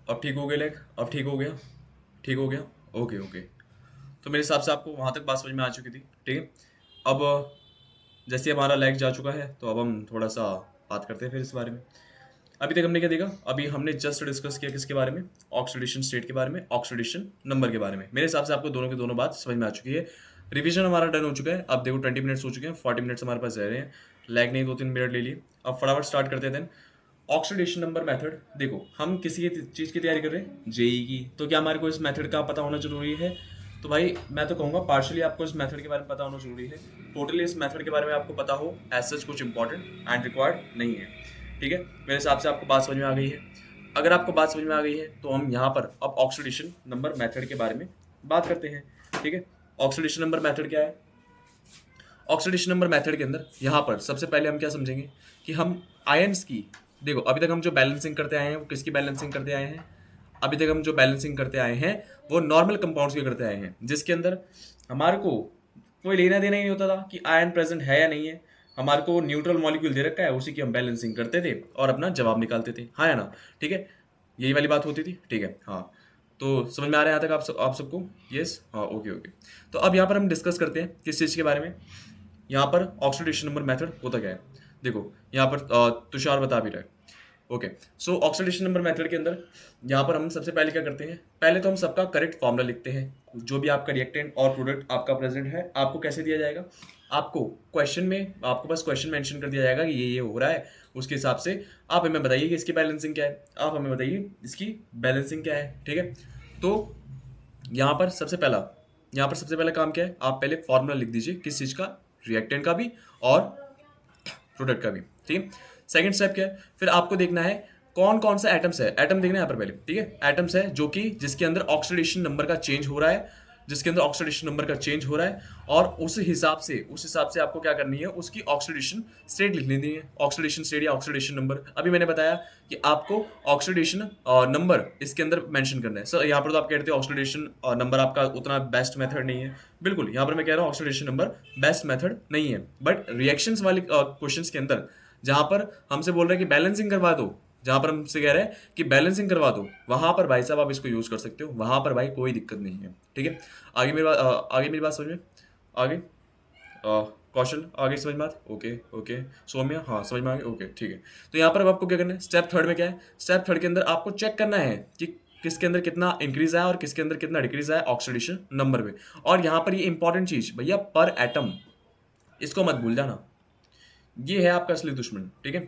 अब ठीक हो गया लेग, अब ठीक हो गया, ठीक हो गया। Okay okay. तो मेरे हिसाब से आपको वहाँ तक बात समझ में आ चुकी थी, ठीक है। अब जैसे हमारा लेग जा चुका है तो अब हम थोड़ा सा बात करते हैं फिर इस बारे में। अभी तक हमने क्या देखा, अभी हमने जस्ट डिस्कस किया किसके बारे में, ऑक्सीडेशन स्टेट के बारे में, ऑक्सीडेशन नंबर के बारे में। मेरे हिसाब से आपको दोनों की दोनों बात समझ में आ चुकी है। रिवीजन हमारा डन हो चुका है। अब देखो 20 मिनट्स हो चुके हैं, 40 मिनट्स हमारे पास रह रहे हैं। लैग नहीं, 2-3 मिनट ले लिए। अब फटाफट स्टार्ट करते हैं देन। Oxidation number method. देखो हम किसी चीज़ की तैयारी कर रहे हैं, जेई की, तो क्या हमारे को इस मेथड का पता होना जरूरी है? तो भाई मैं तो कहूँगा पार्शियली आपको इस मेथड के बारे में पता होना जरूरी है। टोटली इस मेथड के बारे में आपको पता हो एज सच कुछ इंपॉर्टेंट एंड रिक्वायर्ड नहीं है, ठीक है। मेरे हिसाब से आपको बात समझ में आ गई है। अगर आपको बात समझ में आ गई है तो हम यहाँ पर अब ऑक्सीडेशन नंबर मेथड के बारे में बात करते हैं, ठीक है। ऑक्सीडेशन नंबर मेथड क्या है? ऑक्सीडेशन नंबर मेथड के अंदर यहाँ पर सबसे पहले हम क्या समझेंगे कि हम आयंस की, देखो अभी तक हम जो बैलेंसिंग करते आए हैं वो किसकी बैलेंसिंग करते आए हैं? अभी तक हम जो बैलेंसिंग करते आए हैं वो नॉर्मल कंपाउंड्स की करते आए हैं, जिसके अंदर हमारे को कोई लेना देना ही नहीं होता था कि आयन प्रेजेंट है या नहीं है। हमारे को न्यूट्रल मॉलिक्यूल दे रखा है, उसी की हम बैलेंसिंग करते थे और अपना जवाब निकालते थे, हाँ या ना, ठीक है। यही वाली बात होती थी, ठीक है, हाँ। तो समझ में आ रहा है यहाँ तक आप सबको? यस, हाँ, ओके ओके। तो अब यहाँ पर हम डिस्कस करते हैं किस चीज़ के बारे में। यहाँ पर ऑक्सीडेशन नंबर मेथड होता क्या है, देखो यहाँ पर तुषार बता भी रहा है। ओके, सो ऑक्सीडेशन नंबर मेथड के अंदर यहाँ पर हम सबसे पहले क्या करते हैं, पहले तो हम सबका करेक्ट फॉर्मूला लिखते हैं। जो भी आपका रिएक्टेंट और प्रोडक्ट आपका प्रेजेंट है, आपको कैसे दिया जाएगा? आपको क्वेश्चन में आपको बस क्वेश्चन मेंशन कर दिया जाएगा कि ये हो रहा है। उसके हिसाब से आप हमें बताइए कि इसकी बैलेंसिंग क्या है, आप हमें बताइए इसकी बैलेंसिंग क्या है, ठीक है। तो यहाँ पर सबसे पहला यहाँ पर सबसे पहला काम क्या है, आप पहले फॉर्मूला लिख दीजिए किस चीज़ का, रिएक्टेंट का भी और प्रोडक्ट का भी, ठीक है। सेकंड स्टेप क्या है, फिर आपको देखना है कौन कौन सा एटम्स है, एटम देखना है यहाँ पर पहले, ठीक है। एटम्स है जो कि जिसके अंदर ऑक्सीडेशन नंबर का चेंज हो रहा है, जिसके अंदर ऑक्सीडेशन नंबर का चेंज हो रहा है, और उस हिसाब से आपको क्या करनी है, उसकी ऑक्सीडेशन स्टेट लिख लेनी है। ऑक्सीडेशन स्टेट या ऑक्सीडेशन नंबर, अभी मैंने बताया कि आपको ऑक्सीडेशन नंबर इसके अंदर मेंशन करना है। सर यहाँ पर तो आप कहते हैं ऑक्सीडेशन नंबर आपका उतना बेस्ट मेथड नहीं है। बिल्कुल, यहाँ पर मैं कह रहा हूँ ऑक्सीडेशन नंबर बेस्ट मेथड नहीं है, बट रिएक्शंस वाले क्वेश्चंस के अंदर जहाँ पर हमसे बोल रहे हैं कि बैलेंसिंग करवा दो, जहाँ पर हमसे कह रहे हैं कि बैलेंसिंग करवा दो, वहाँ पर भाई साहब आप इसको यूज़ कर सकते हो, वहाँ पर भाई कोई दिक्कत नहीं है, ठीक है। आगे मेरी बात समझ में आगे, कौशल आगे समझ में आता? Okay okay. सौम्या, हाँ समझ में आ गया, ओके ठीक है। तो यहाँ पर अब आपको क्या करना है, स्टेप थर्ड में क्या है, स्टेप थर्ड के अंदर आपको चेक करना है कि किसके अंदर कितना इंक्रीज आया और किसके अंदर कितना डिक्रीज आया ऑक्सीडेशन नंबर में। और यहाँ पर ये इंपॉर्टेंट चीज़ भैया, पर एटम, इसको मत भूल जाना, ये है आपका असली दुश्मन, ठीक है।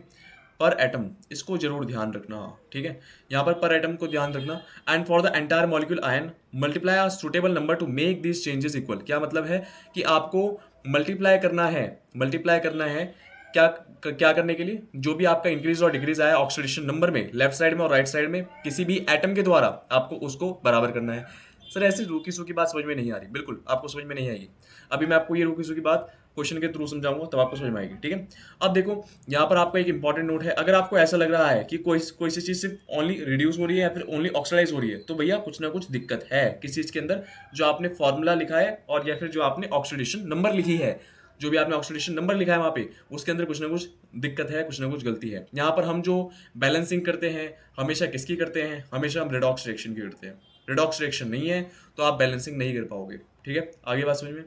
पर एटम, इसको जरूर ध्यान रखना, ठीक है। यहाँ पर एटम को ध्यान रखना। And for the entire molecule ion multiply a suitable number two make this changes equal. क्या मतलब है कि आपको मल्टीप्लाई करना है, मल्टीप्लाई करना है क्या क्या करने के लिए, जो भी आपका इंक्रीज और डिक्रीज आया ऑक्सीडेशन नंबर में लेफ्ट साइड में और राइट साइड में किसी भी एटम के द्वारा, आपको उसको बराबर करना है। सर ऐसी रूकी सूखी बात समझ में नहीं आ रही, बिल्कुल आपको समझ में नहीं आएगी। अभी मैं आपको ये रूकी सूखी बात क्वेश्चन के थ्रू समझाऊंगा, तब आपको समझ में आएगी, ठीक है। अब देखो यहाँ पर आपका एक इंपॉर्टेंट नोट है, अगर आपको ऐसा लग रहा है कि कोई सी चीज़ सिर्फ ओनली रिड्यूस हो रही है या फिर ओनली ऑक्सीडाइज हो रही है, तो भैया कुछ ना कुछ दिक्कत है किस चीज़ के अंदर, जो आपने फॉर्मूला लिखा है और या फिर जो आपने ऑक्सीडेशन नंबर लिखी है, जो भी आपने ऑक्सीडेशन नंबर लिखा है वहाँ पे, उसके अंदर कुछ ना कुछ दिक्कत है, कुछ ना कुछ गलती है। यहाँ पर हम जो बैलेंसिंग करते हैं हमेशा किसकी करते हैं, हमेशा हम रेडॉक्स रिएक्शन की करते हैं। रेडॉक्स रिएक्शन नहीं है तो आप बैलेंसिंग नहीं कर पाओगे, ठीक है। आगे बात समझ में,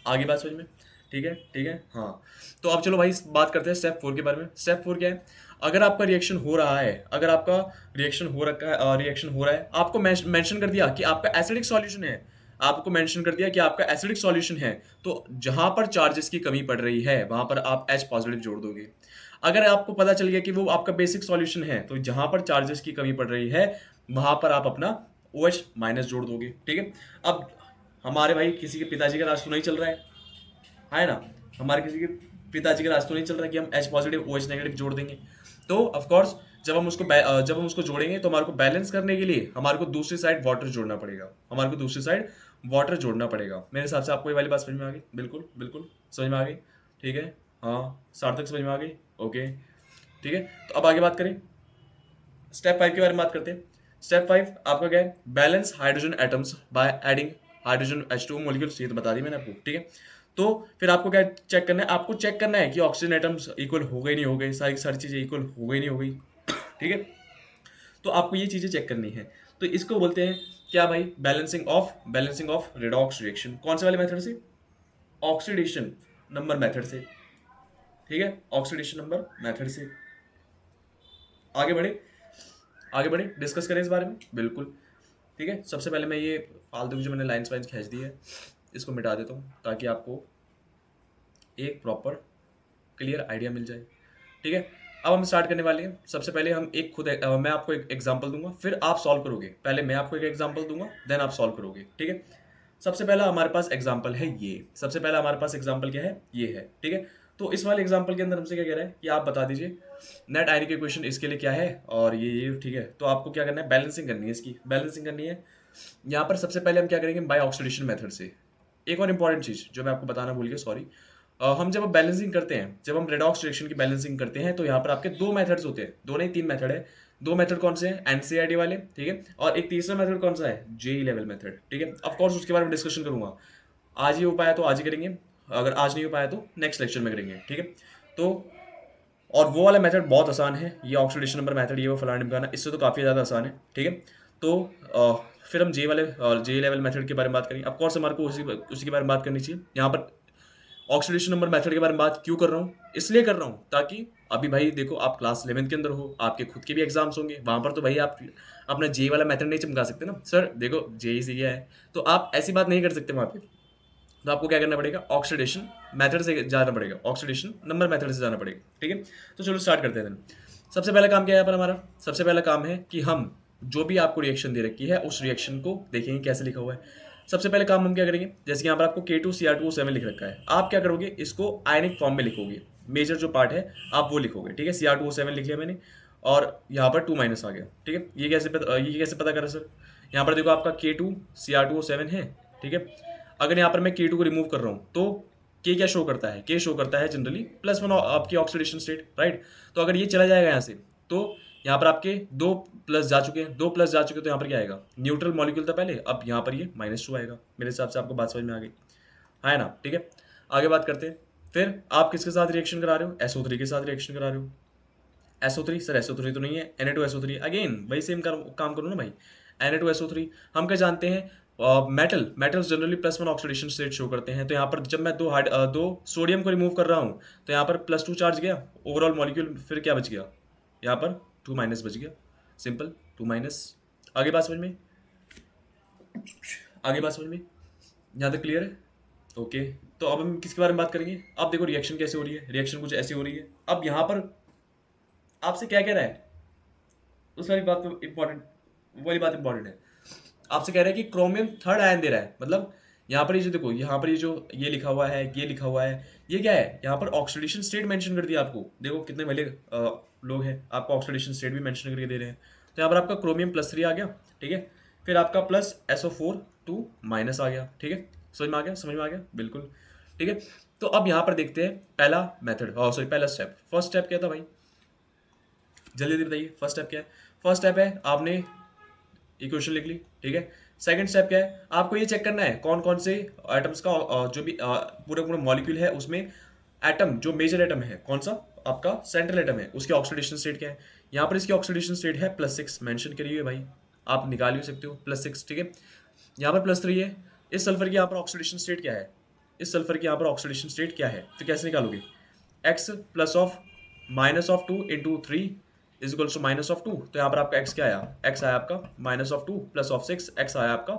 आगे बात समझ में, ठीक है ठीक है, हाँ। तो अब चलो भाई बात करते हैं स्टेप 4 के बारे में। स्टेप 4 क्या है, अगर आपका रिएक्शन हो रहा है, अगर आपका रिएक्शन हो रखा है, रिएक्शन हो रहा है, आपको मेंशन कर दिया कि आपका एसिडिक सॉल्यूशन है, आपको मेंशन कर दिया कि आपका एसिडिक सॉल्यूशन है, तो जहां पर चार्जेस की कमी पड़ रही है वहां पर आप H पॉजिटिव जोड़ दोगे। अगर आपको पता चल गया कि वो आपका बेसिक सॉल्यूशन है, तो जहां पर चार्जेस की कमी पड़ रही है वहां पर आप अपना OH माइनस जोड़ दोगे, ठीक है। अब हमारे भाई किसी के पिताजी का राज तो नहीं चल रहा है ना, हमारे किसी के पिताजी का राज तो नहीं चल रहा है कि हम H पॉजिटिव OH नेगेटिव जोड़ देंगे। तो ऑफ कोर्स जब हम उसको जोड़ेंगे तो हमारे को बैलेंस करने के लिए हमारे को दूसरी साइड वाटर जोड़ना पड़ेगा, हमारे को दूसरी साइड वाटर जोड़ना पड़ेगा। मेरे हिसाब से आपको ये वाली बात समझ में आ गई, बिल्कुल बिल्कुल समझ में आ गई, ठीक है। हाँ सार्थक समझ में आ गई, ओके ठीक है। तो अब आगे बात करें, स्टेप 5 के बारे में बात करते हैं। स्टेप 5 आपका क्या है, balance hydrogen atoms by adding hydrogen H2 molecules, ये तो बता दी मैंने आपको, ठीक है। तो फिर आपको क्या चेक करना है, आपको चेक करना है कि ऑक्सीजन एटम्स इक्वल हो गए नहीं हो गए, सारी सारी चीज़ें इक्वल हो गई नहीं हो गई, ठीक है। तो आपको ये चीज़ें चेक करनी है। तो इसको बोलते हैं क्या भाई, बैलेंसिंग ऑफ रेडॉक्स रिएक्शन। कौन से वाले मेथड से? ऑक्सीडेशन नंबर मेथड से, ठीक है, ऑक्सीडेशन नंबर मेथड से। आगे बढ़े, आगे बढ़े, डिस्कस करें इस बारे में, बिल्कुल। ठीक है, सबसे पहले मैं ये फालतू की जो मैंने लाइन्स वाइन्स खींच दी है इसको मिटा देता हूँ ताकि आपको एक प्रॉपर क्लियर आइडिया मिल जाए। ठीक है, अब हम स्टार्ट करने वाले हैं। सबसे पहले हम मैं आपको एक एग्जांपल दूंगा, फिर आप सॉल्व करोगे। पहले मैं आपको एक एग्जांपल दूंगा, देन आप सॉल्व करोगे। ठीक है, सबसे पहला हमारे पास एग्जांपल है ये। सबसे पहला हमारे पास एग्जांपल क्या है? ये है। ठीक है, तो इस वाले एग्जांपल के अंदर हमसे क्या कह रहा है कि आप बता दीजिए नेट आयनिक इक्वेशन इसके लिए क्या है और ये। ठीक है, तो आपको क्या करना है? बैलेंसिंग करनी है, इसकी बैलेंसिंग करनी है। यहाँ पर सबसे पहले हम क्या करेंगे? बाय ऑक्सीडेशन मेथड से। एक और इंपॉर्टेंट चीज़ जो मैं आपको बताना भूल गया, सॉरी। हम जब बैलेंसिंग करते हैं, जब हम रेडॉक्स रिएक्शन की बैलेंसिंग करते हैं, तो यहाँ पर आपके दो मेथड्स होते हैं, दो नहीं तीन मेथड है। दो मेथड कौन से हैं? एनसीईआरटी वाले, ठीक है। और एक तीसरा मेथड कौन सा है? जेई लेवल मेथड, ठीक है। ऑफ कोर्स उसके बारे में डिस्कशन करूंगा। आज ही हो पाया तो आज ही करेंगे, अगर आज नहीं हो पाया तो नेक्स्ट लेक्चर में करेंगे। ठीक है, तो और वो वाला मेथड बहुत आसान है, ये ऑक्सीडेशन नंबर मेथड, ये वो फलाना ढिमकाना, इससे तो काफ़ी ज़्यादा आसान है। ठीक है, तो फिर हम जे लेवल मेथड के बारे में बात करेंगे। ऑफ कोर्स हमारे को उसी के बारे में बात करनी चाहिए। यहाँ पर ऑक्सीडेशन नंबर मेथड के बारे में बात क्यों कर रहा हूँ? इसलिए कर रहा हूँ ताकि अभी भाई देखो, आप क्लास 11th के अंदर हो, आपके खुद के भी एग्जाम्स होंगे, वहां पर तो भाई आप अपना जे वाला मेथड नहीं चमका सकते ना, सर देखो जे सी क्या है, तो आप ऐसी बात नहीं कर सकते वहां पे। तो आपको क्या करना पड़ेगा? ऑक्सीडेशन मेथड से जाना पड़ेगा, ऑक्सीडेशन नंबर मेथड से जाना पड़ेगा। ठीक है, तो चलो स्टार्ट करते हैं। सबसे पहला काम क्या है यहाँ पर हमारा? सबसे पहला काम है कि हम जो भी आपको रिएक्शन दे रखी है उस रिएक्शन को देखेंगे कैसे लिखा हुआ है। सबसे पहले काम हम क्या करेंगे? जैसे कि यहाँ पर आपको K2Cr2O7 लिख रखा है, आप क्या करोगे? इसको आयनिक फॉर्म में लिखोगे, मेजर जो पार्ट है आप वो लिखोगे। ठीक है, Cr2O7 लिख लिया मैंने और यहाँ पर 2- आ गया। ठीक है, ये कैसे पता करें सर? यहाँ पर देखो आपका K2Cr2O7 है। ठीक है, अगर यहाँ पर मैं K2 को रिमूव कर रहा हूँ तो K क्या शो करता है? K शो करता है जनरली +1 आपकी ऑक्सीडेशन स्टेट, राइट। तो अगर ये चला जाएगा यहाँ से तो यहाँ पर आपके 2 प्लस जा चुके हैं, 2 प्लस जा चुके, तो यहाँ पर क्या आएगा? न्यूट्रल मॉलिक्यूल था पहले, अब यहाँ पर ये -2 आएगा। मेरे हिसाब से आपको बात समझ में आ गई है ना? ठीक है, आगे बात करते हैं। फिर आप किसके साथ रिएक्शन करा रहे हो? SO3 के साथ रिएक्शन करा रहे हो। SO3 सर, SO3 तो नहीं है, Na2SO3 अगेन वही सेम काम करो ना भाई। Na2SO3 हम क्या जानते हैं? Metals generally +1 oxidation state show करते हैं। तो यहाँ पर जब मैं दो सोडियम को रिमूव कर रहा हूँ तो यहाँ पर +2 चार्ज गया, ओवरऑल मॉलिक्यूल फिर क्या बच गया? यहाँ पर 2- बच गया, सिंपल 2-। आगे बात समझ में, आगे बात समझ में, यहाँ तक क्लियर है? ओके, तो अब हम किसके बारे में बात करेंगे? अब देखो रिएक्शन कैसे हो रही है, रिएक्शन कुछ ऐसी हो रही है। अब यहाँ पर आपसे क्या कह रहा है? उस वाली बात तो इंपॉर्टेंट, वाली बात इंपॉर्टेंट है। आपसे कह रहा है कि क्रोमियम थर्ड आयन दे रहा है, मतलब यहाँ पर ये जो देखो, यहाँ पर ये जो ये लिखा हुआ है, ये लिखा हुआ है, ये क्या है? यहाँ पर ऑक्सीडेशन स्टेट मेंशन कर दिया आपको। देखो कितने भले लोग हैं, आपको ऑक्सीडेशन स्टेट भी मेंशन करके दे रहे हैं। तो यहाँ पर आपका क्रोमियम +3 आ गया, ठीक है। फिर आपका प्लस SO4 2- आ गया, ठीक है। समझ में आ गया? समझ में आ गया, बिल्कुल, ठीक है। तो अब यहाँ पर देखते हैं पहला मेथड, सॉरी पहला स्टेप। फर्स्ट स्टेप क्या था भाई? जल्दी जल्दी बताइए, फर्स्ट स्टेप क्या है? फर्स्ट स्टेप है आपने इक्वेशन लिख ली, ठीक है। सेकंड स्टेप क्या है? आपको ये चेक करना है कौन कौन से एटम्स का जो भी पूरा पूरा मॉलिक्यूल है उसमें एटम, जो मेजर एटम है कौन सा आपका सेंट्रल एटम है, उसकी ऑक्सीडेशन स्टेट क्या है। यहाँ पर इसकी ऑक्सीडेशन स्टेट है +6 मेंशन करी हुई है भाई, आप निकाल भी सकते हो +6, ठीक है। यहाँ पर +3 है। इस सल्फर की यहाँ पर ऑक्सीडेशन स्टेट क्या है? इस सल्फर की यहाँ पर ऑक्सीडेशन स्टेट क्या है? तो कैसे निकालोगे? x +(-2 × 3 = -2। तो यहाँ पर आपका x क्या आया? x आया आपका -2 +6, x आया आपका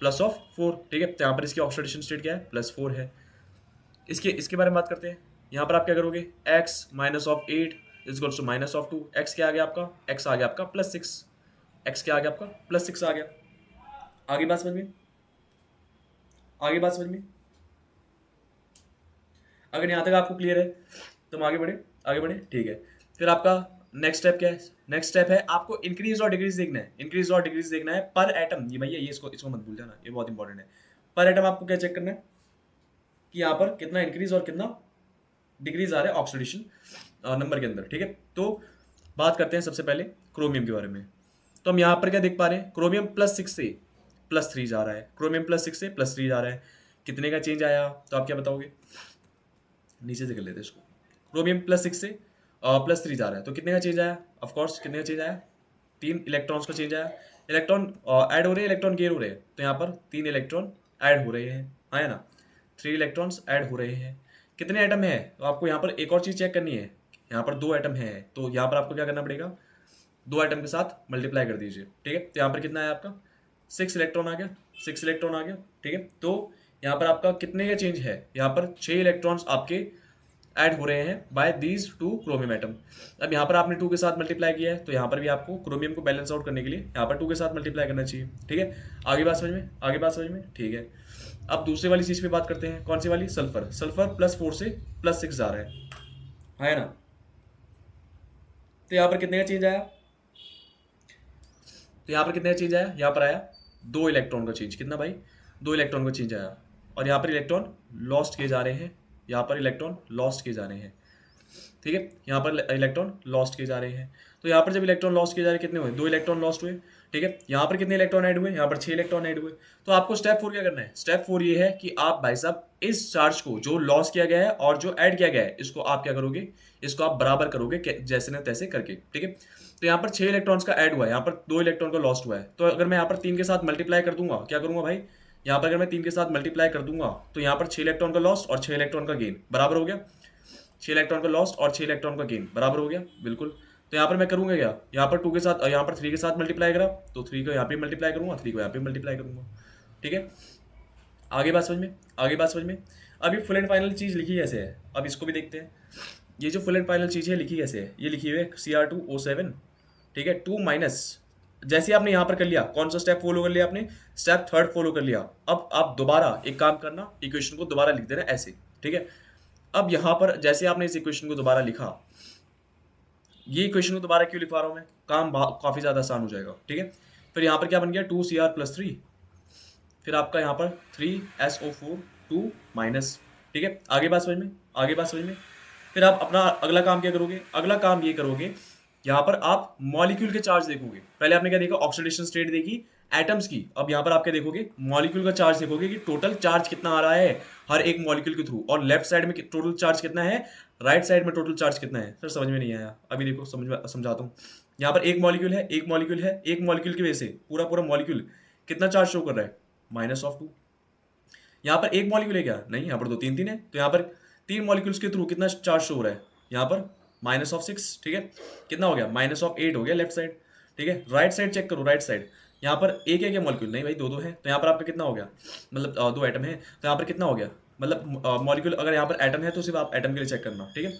+4, ठीक है। तो यहाँ पर इसकी ऑक्सीडेशन स्टेट क्या है? +4 है। इसके बारे में बात करते हैं। यहाँ पर आप क्या करोगे? x -8 = -2, x क्या आ गया आपका? x आ गया आपका +6, x क्या आ गया आपका? +6 आ गया। आगे बात समझ में, आगे बात समझ में, अगर यहाँ तक आपको क्लियर है तो हम आगे बढ़े, आगे बढ़े, ठीक है। फिर आपका नेक्स्ट स्टेप क्या है? नेक्स्ट स्टेप है आपको इंक्रीज और डिक्रीज देखना है, इंक्रीज और डिक्रीज देखना है पर एटम। ये भैया ये इसको मत भूल जाना, ये बहुत इंपॉर्टेंट है। पर एटम आपको क्या चेक करना है कि यहाँ पर कितना इंक्रीज और कितना डिक्रीज आ रहा है ऑक्सीडेशन नंबर के अंदर, ठीक है। तो बात करते हैं सबसे पहले क्रोमियम के बारे में। तो हम यहाँ पर क्या देख पा रहे हैं? क्रोमियम +6 से +3 जा रहा है, क्रोमियम +6 से +3 जा रहा है। कितने का चेंज आया तो आप क्या बताओगे? नीचे से कर लेते हैं इसको। क्रोमियम +6 से +3 जा रहा है तो कितने का चेंज आया? ऑफ कोर्स कितने का चेंज आया? 3 इलेक्ट्रॉन्स का चेंज आया, इलेक्ट्रॉन ऐड हो रहे हैं, इलेक्ट्रॉन गेन हो रहे हैं, तो यहाँ पर 3 इलेक्ट्रॉन ऐड हो रहे हैं, आया ना, 3 इलेक्ट्रॉन्स ऐड हो रहे हैं। कितने एटम है, तो आपको यहाँ पर एक और चीज़ चेक करनी है, यहाँ पर 2 एटम है, तो यहाँ पर आपको क्या करना पड़ेगा, 2 एटम के साथ मल्टीप्लाई कर दीजिए, ठीक है। तो यहाँ पर कितना है आपका 6 इलेक्ट्रॉन आ गया, 6 इलेक्ट्रॉन आ गया, ठीक है। तो यहाँ पर आपका कितने का चेंज है, यहाँ पर 6 इलेक्ट्रॉन्स आपके ऐड हो रहे हैं बाय दीज 2 क्रोमियम एटम। अब यहाँ पर आपने 2 के साथ मल्टीप्लाई किया है, तो यहाँ पर भी आपको क्रोमियम को बैलेंस आउट करने के लिए यहाँ पर 2 के साथ मल्टीप्लाई करना चाहिए, ठीक है। आगे बात समझ में, आगे बात समझ में, ठीक है। अब दूसरी वाली चीज़ पे बात करते हैं, कौन सी वाली, सल्फर। सल्फर +4 से +6 जा रहा है ना। तो यहाँ पर कितने का चेंज आया, तो यहाँ पर कितने का चेंज आया, यहाँ पर आया 2 इलेक्ट्रॉन का चेंज, कितना भाई, 2 इलेक्ट्रॉन का चेंज आया। और यहाँ पर इलेक्ट्रॉन लॉस्ट किए जा रहे हैं, यहाँ पर इलेक्ट्रॉन लॉस्ट किए जा रहे हैं, ठीक है। यहाँ पर इलेक्ट्रॉन लॉस्ट किए जा रहे हैं, तो यहाँ पर जब इलेक्ट्रॉन लॉस्ट किए जा रहे हैं कितने हुए, 2 इलेक्ट्रॉन लॉस्ट हुए, ठीक है। यहाँ पर कितने इलेक्ट्रॉन ऐड हुए, यहाँ पर 6 इलेक्ट्रॉन ऐड हुए। तो आपको स्टेप 4 क्या करना है, स्टेप 4 ये है कि आप भाई साहब इस चार्ज को जो लॉस किया गया है और जो ऐड किया गया है, इसको आप क्या करोगे, इसको आप बराबर करोगे जैसे न तैसे करके, ठीक है। तो यहाँ पर 6 इलेक्ट्रॉन्स का ऐड हुआ है, यहाँ पर 2 इलेक्ट्रॉन का लॉस्ट हुआ है। तो अगर मैं यहाँ पर 3 के साथ मल्टीप्लाई कर दूंगा, क्या करूंगा भाई, यहाँ पर अगर मैं 3 के साथ मल्टीप्लाई कर दूंगा तो यहाँ पर 6 इलेक्ट्रॉन का लॉस्ट और 6 इलेक्ट्रॉन का गेन बराबर हो गया, 6 इलेक्ट्रॉन का लॉस्ट और 6 इलेक्ट्रॉन का गेन बराबर हो गया, बिल्कुल। तो यहाँ पर मैं करूँगा क्या, यहाँ पर 2 के साथ, यहाँ पर 3 के साथ मल्टीप्लाई करा, तो 3 को यहाँ पे मल्टीप्लाई करूँगा, 3 को यहाँ पे मल्टीप्लाई करूँगा, ठीक है। आगे बात समझ में, आगे बात समझ में। अब ये फुल एंड फाइनल चीज़ लिखी कैसे है, अब इसको भी देखते हैं। ये जो फुल एंड फाइनल चीज़ है लिखी कैसे है, ये लिखी हुई है Cr2O7, ठीक है, 2 माइनस, जैसे आपने यहाँ पर कर लिया, कौन सा स्टेप फॉलो कर लिया आपने, स्टेप 3 फॉलो कर लिया। अब आप दोबारा एक काम करना, इक्वेशन को दोबारा लिख देना ऐसे, ठीक है। अब यहाँ पर जैसे आपने इस इक्वेशन को दोबारा लिखा, ये इक्वेशन को दोबारा क्यों लिखवा रहा हूँ मैं, काम काफ़ी ज़्यादा आसान हो जाएगा, ठीक है। फिर यहाँ पर क्या बन गया, 2Cr+3, फिर आपका यहाँ पर 3SO4 2 माइनस, ठीक है। आगे बात समझ में, आगे बात समझ में। फिर आप अपना अगला काम क्या करोगे, अगला काम ये करोगे, यहाँ पर आप मॉलिक्यूल के चार्ज देखोगे। पहले आपने क्या देखा, ऑक्सीडेशन स्टेट देखी एटम्स की। अब यहाँ पर आप क्या देखोगे, मॉलिक्यूल का चार्ज देखोगे कि टोटल चार्ज कितना आ रहा है हर एक मॉलिक्यूल के थ्रू, और लेफ्ट साइड में टोटल चार्ज कितना है, राइट साइड में टोटल चार्ज कितना है। सर समझ में नहीं आया, अभी देखो समझाता हूँ। यहाँ पर एक मॉलिक्यूल है, एक मॉलिक्यूल है, एक मॉलिक्यूल की वजह से पूरा पूरा मॉलिक्यूल कितना चार्ज शो कर रहा है, -2। यहाँ पर एक मॉलिक्यूल है क्या, नहीं, यहाँ पर तो 3 है, तो यहाँ पर 3 मॉलिक्यूल्स के थ्रू कितना चार्ज शो हो रहा है, यहाँ पर -6, ठीक है। कितना हो गया, -8 हो गया लेफ्ट साइड, ठीक है। राइट साइड चेक करो, राइट साइड, यहाँ पर एक है क्या मॉलिक्यूल, नहीं भाई 2 है, तो यहाँ पर आपका कितना हो गया, मतलब 2 एटम है, तो यहाँ पर कितना हो गया, मतलब मॉलिक्यूल अगर यहाँ पर एटम है तो सिर्फ आप एटम के लिए चेक करना, ठीक है।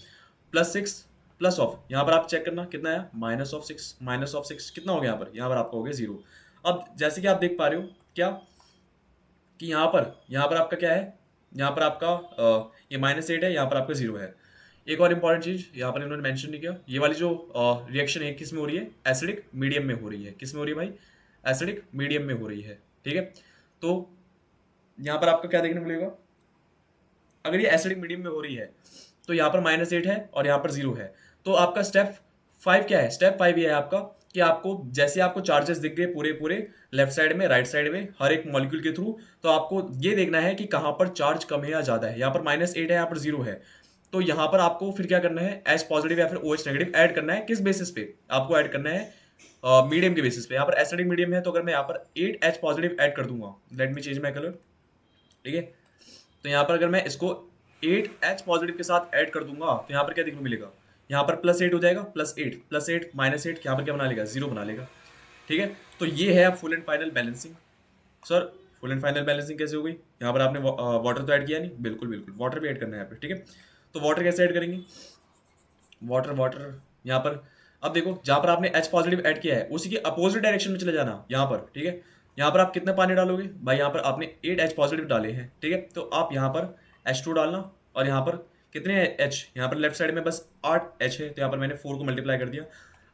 +6 प्लस ऑफ, यहाँ पर आप चेक करना कितना है, -6 कितना हो गया, यहाँ पर आपका हो गया 0। अब जैसे कि आप देख पा रहे हो क्या, कि यहाँ पर आपका क्या है, यहाँ पर आपका ये -8 है, यहाँ पर आपका 0 है। एक और इम्पॉर्टेंट चीज़ यहाँ पर इन्होंने मेंशन नहीं किया, ये वाली जो रिएक्शन है किस में हो रही है, एसिडिक मीडियम में हो रही है। किस में हो रही है भाई, एसिडिक मीडियम में हो रही है, ठीक है। तो यहाँ पर आपका क्या देखने को मिलेगा, अगर ये एसिडिक मीडियम में हो रही है तो यहाँ पर -8 है और यहाँ पर 0 है। तो आपका स्टेप 5 क्या है, स्टेप 5 ये है आपका कि आपको जैसे आपको चार्जेस दिख गए पूरे पूरे लेफ्ट साइड में, राइट साइड में, हर एक मॉलिक्यूल के थ्रू, तो आपको ये देखना है कि कहाँ पर चार्ज कम है या ज़्यादा है। यहाँ पर -8 है, यहाँ पर 0 है, तो यहाँ पर आपको फिर क्या करना है, H पॉजिटिव या फिर OH नेगेटिव ऐड करना है। किस बेसिस पे आपको ऐड करना है, मीडियम के बेसिस पे। यहाँ पर एसिडिक मीडियम है, तो अगर मैं यहाँ पर 8H पॉजिटिव ऐड कर दूंगा, let me change my colour, ठीक है। तो यहाँ पर अगर मैं इसको 8H पॉजिटिव के साथ ऐड कर दूंगा तो यहाँ पर क्या देखने को मिलेगा, यहाँ पर +8 हो जाएगा, +8 +8 -8, यहाँ पर क्या बना लेगा, 0 बना लेगा, ठीक है। तो ये है full and final balancing. Sir full and final balancing कैसे हो गई, यहाँ पर आपने वाटर तो ऐड किया नहीं, बिल्कुल बिल्कुल वाटर भी ऐड करना है यहाँ पे, ठीक है। तो वाटर कैसे ऐड करेंगे, वाटर यहाँ पर, अब देखो जहाँ पर आपने H पॉजिटिव ऐड किया है उसी के अपोजिट डायरेक्शन में चले जाना यहाँ पर, ठीक है। यहाँ पर आप कितना पानी डालोगे भाई, यहाँ पर आपने 8H पॉजिटिव डाले हैं, ठीक है। तो आप यहाँ पर H2 डालना, और यहाँ पर कितने H, यहाँ पर लेफ्ट साइड में बस 8H है, तो यहाँ पर मैंने 4 को मल्टीप्लाई कर दिया।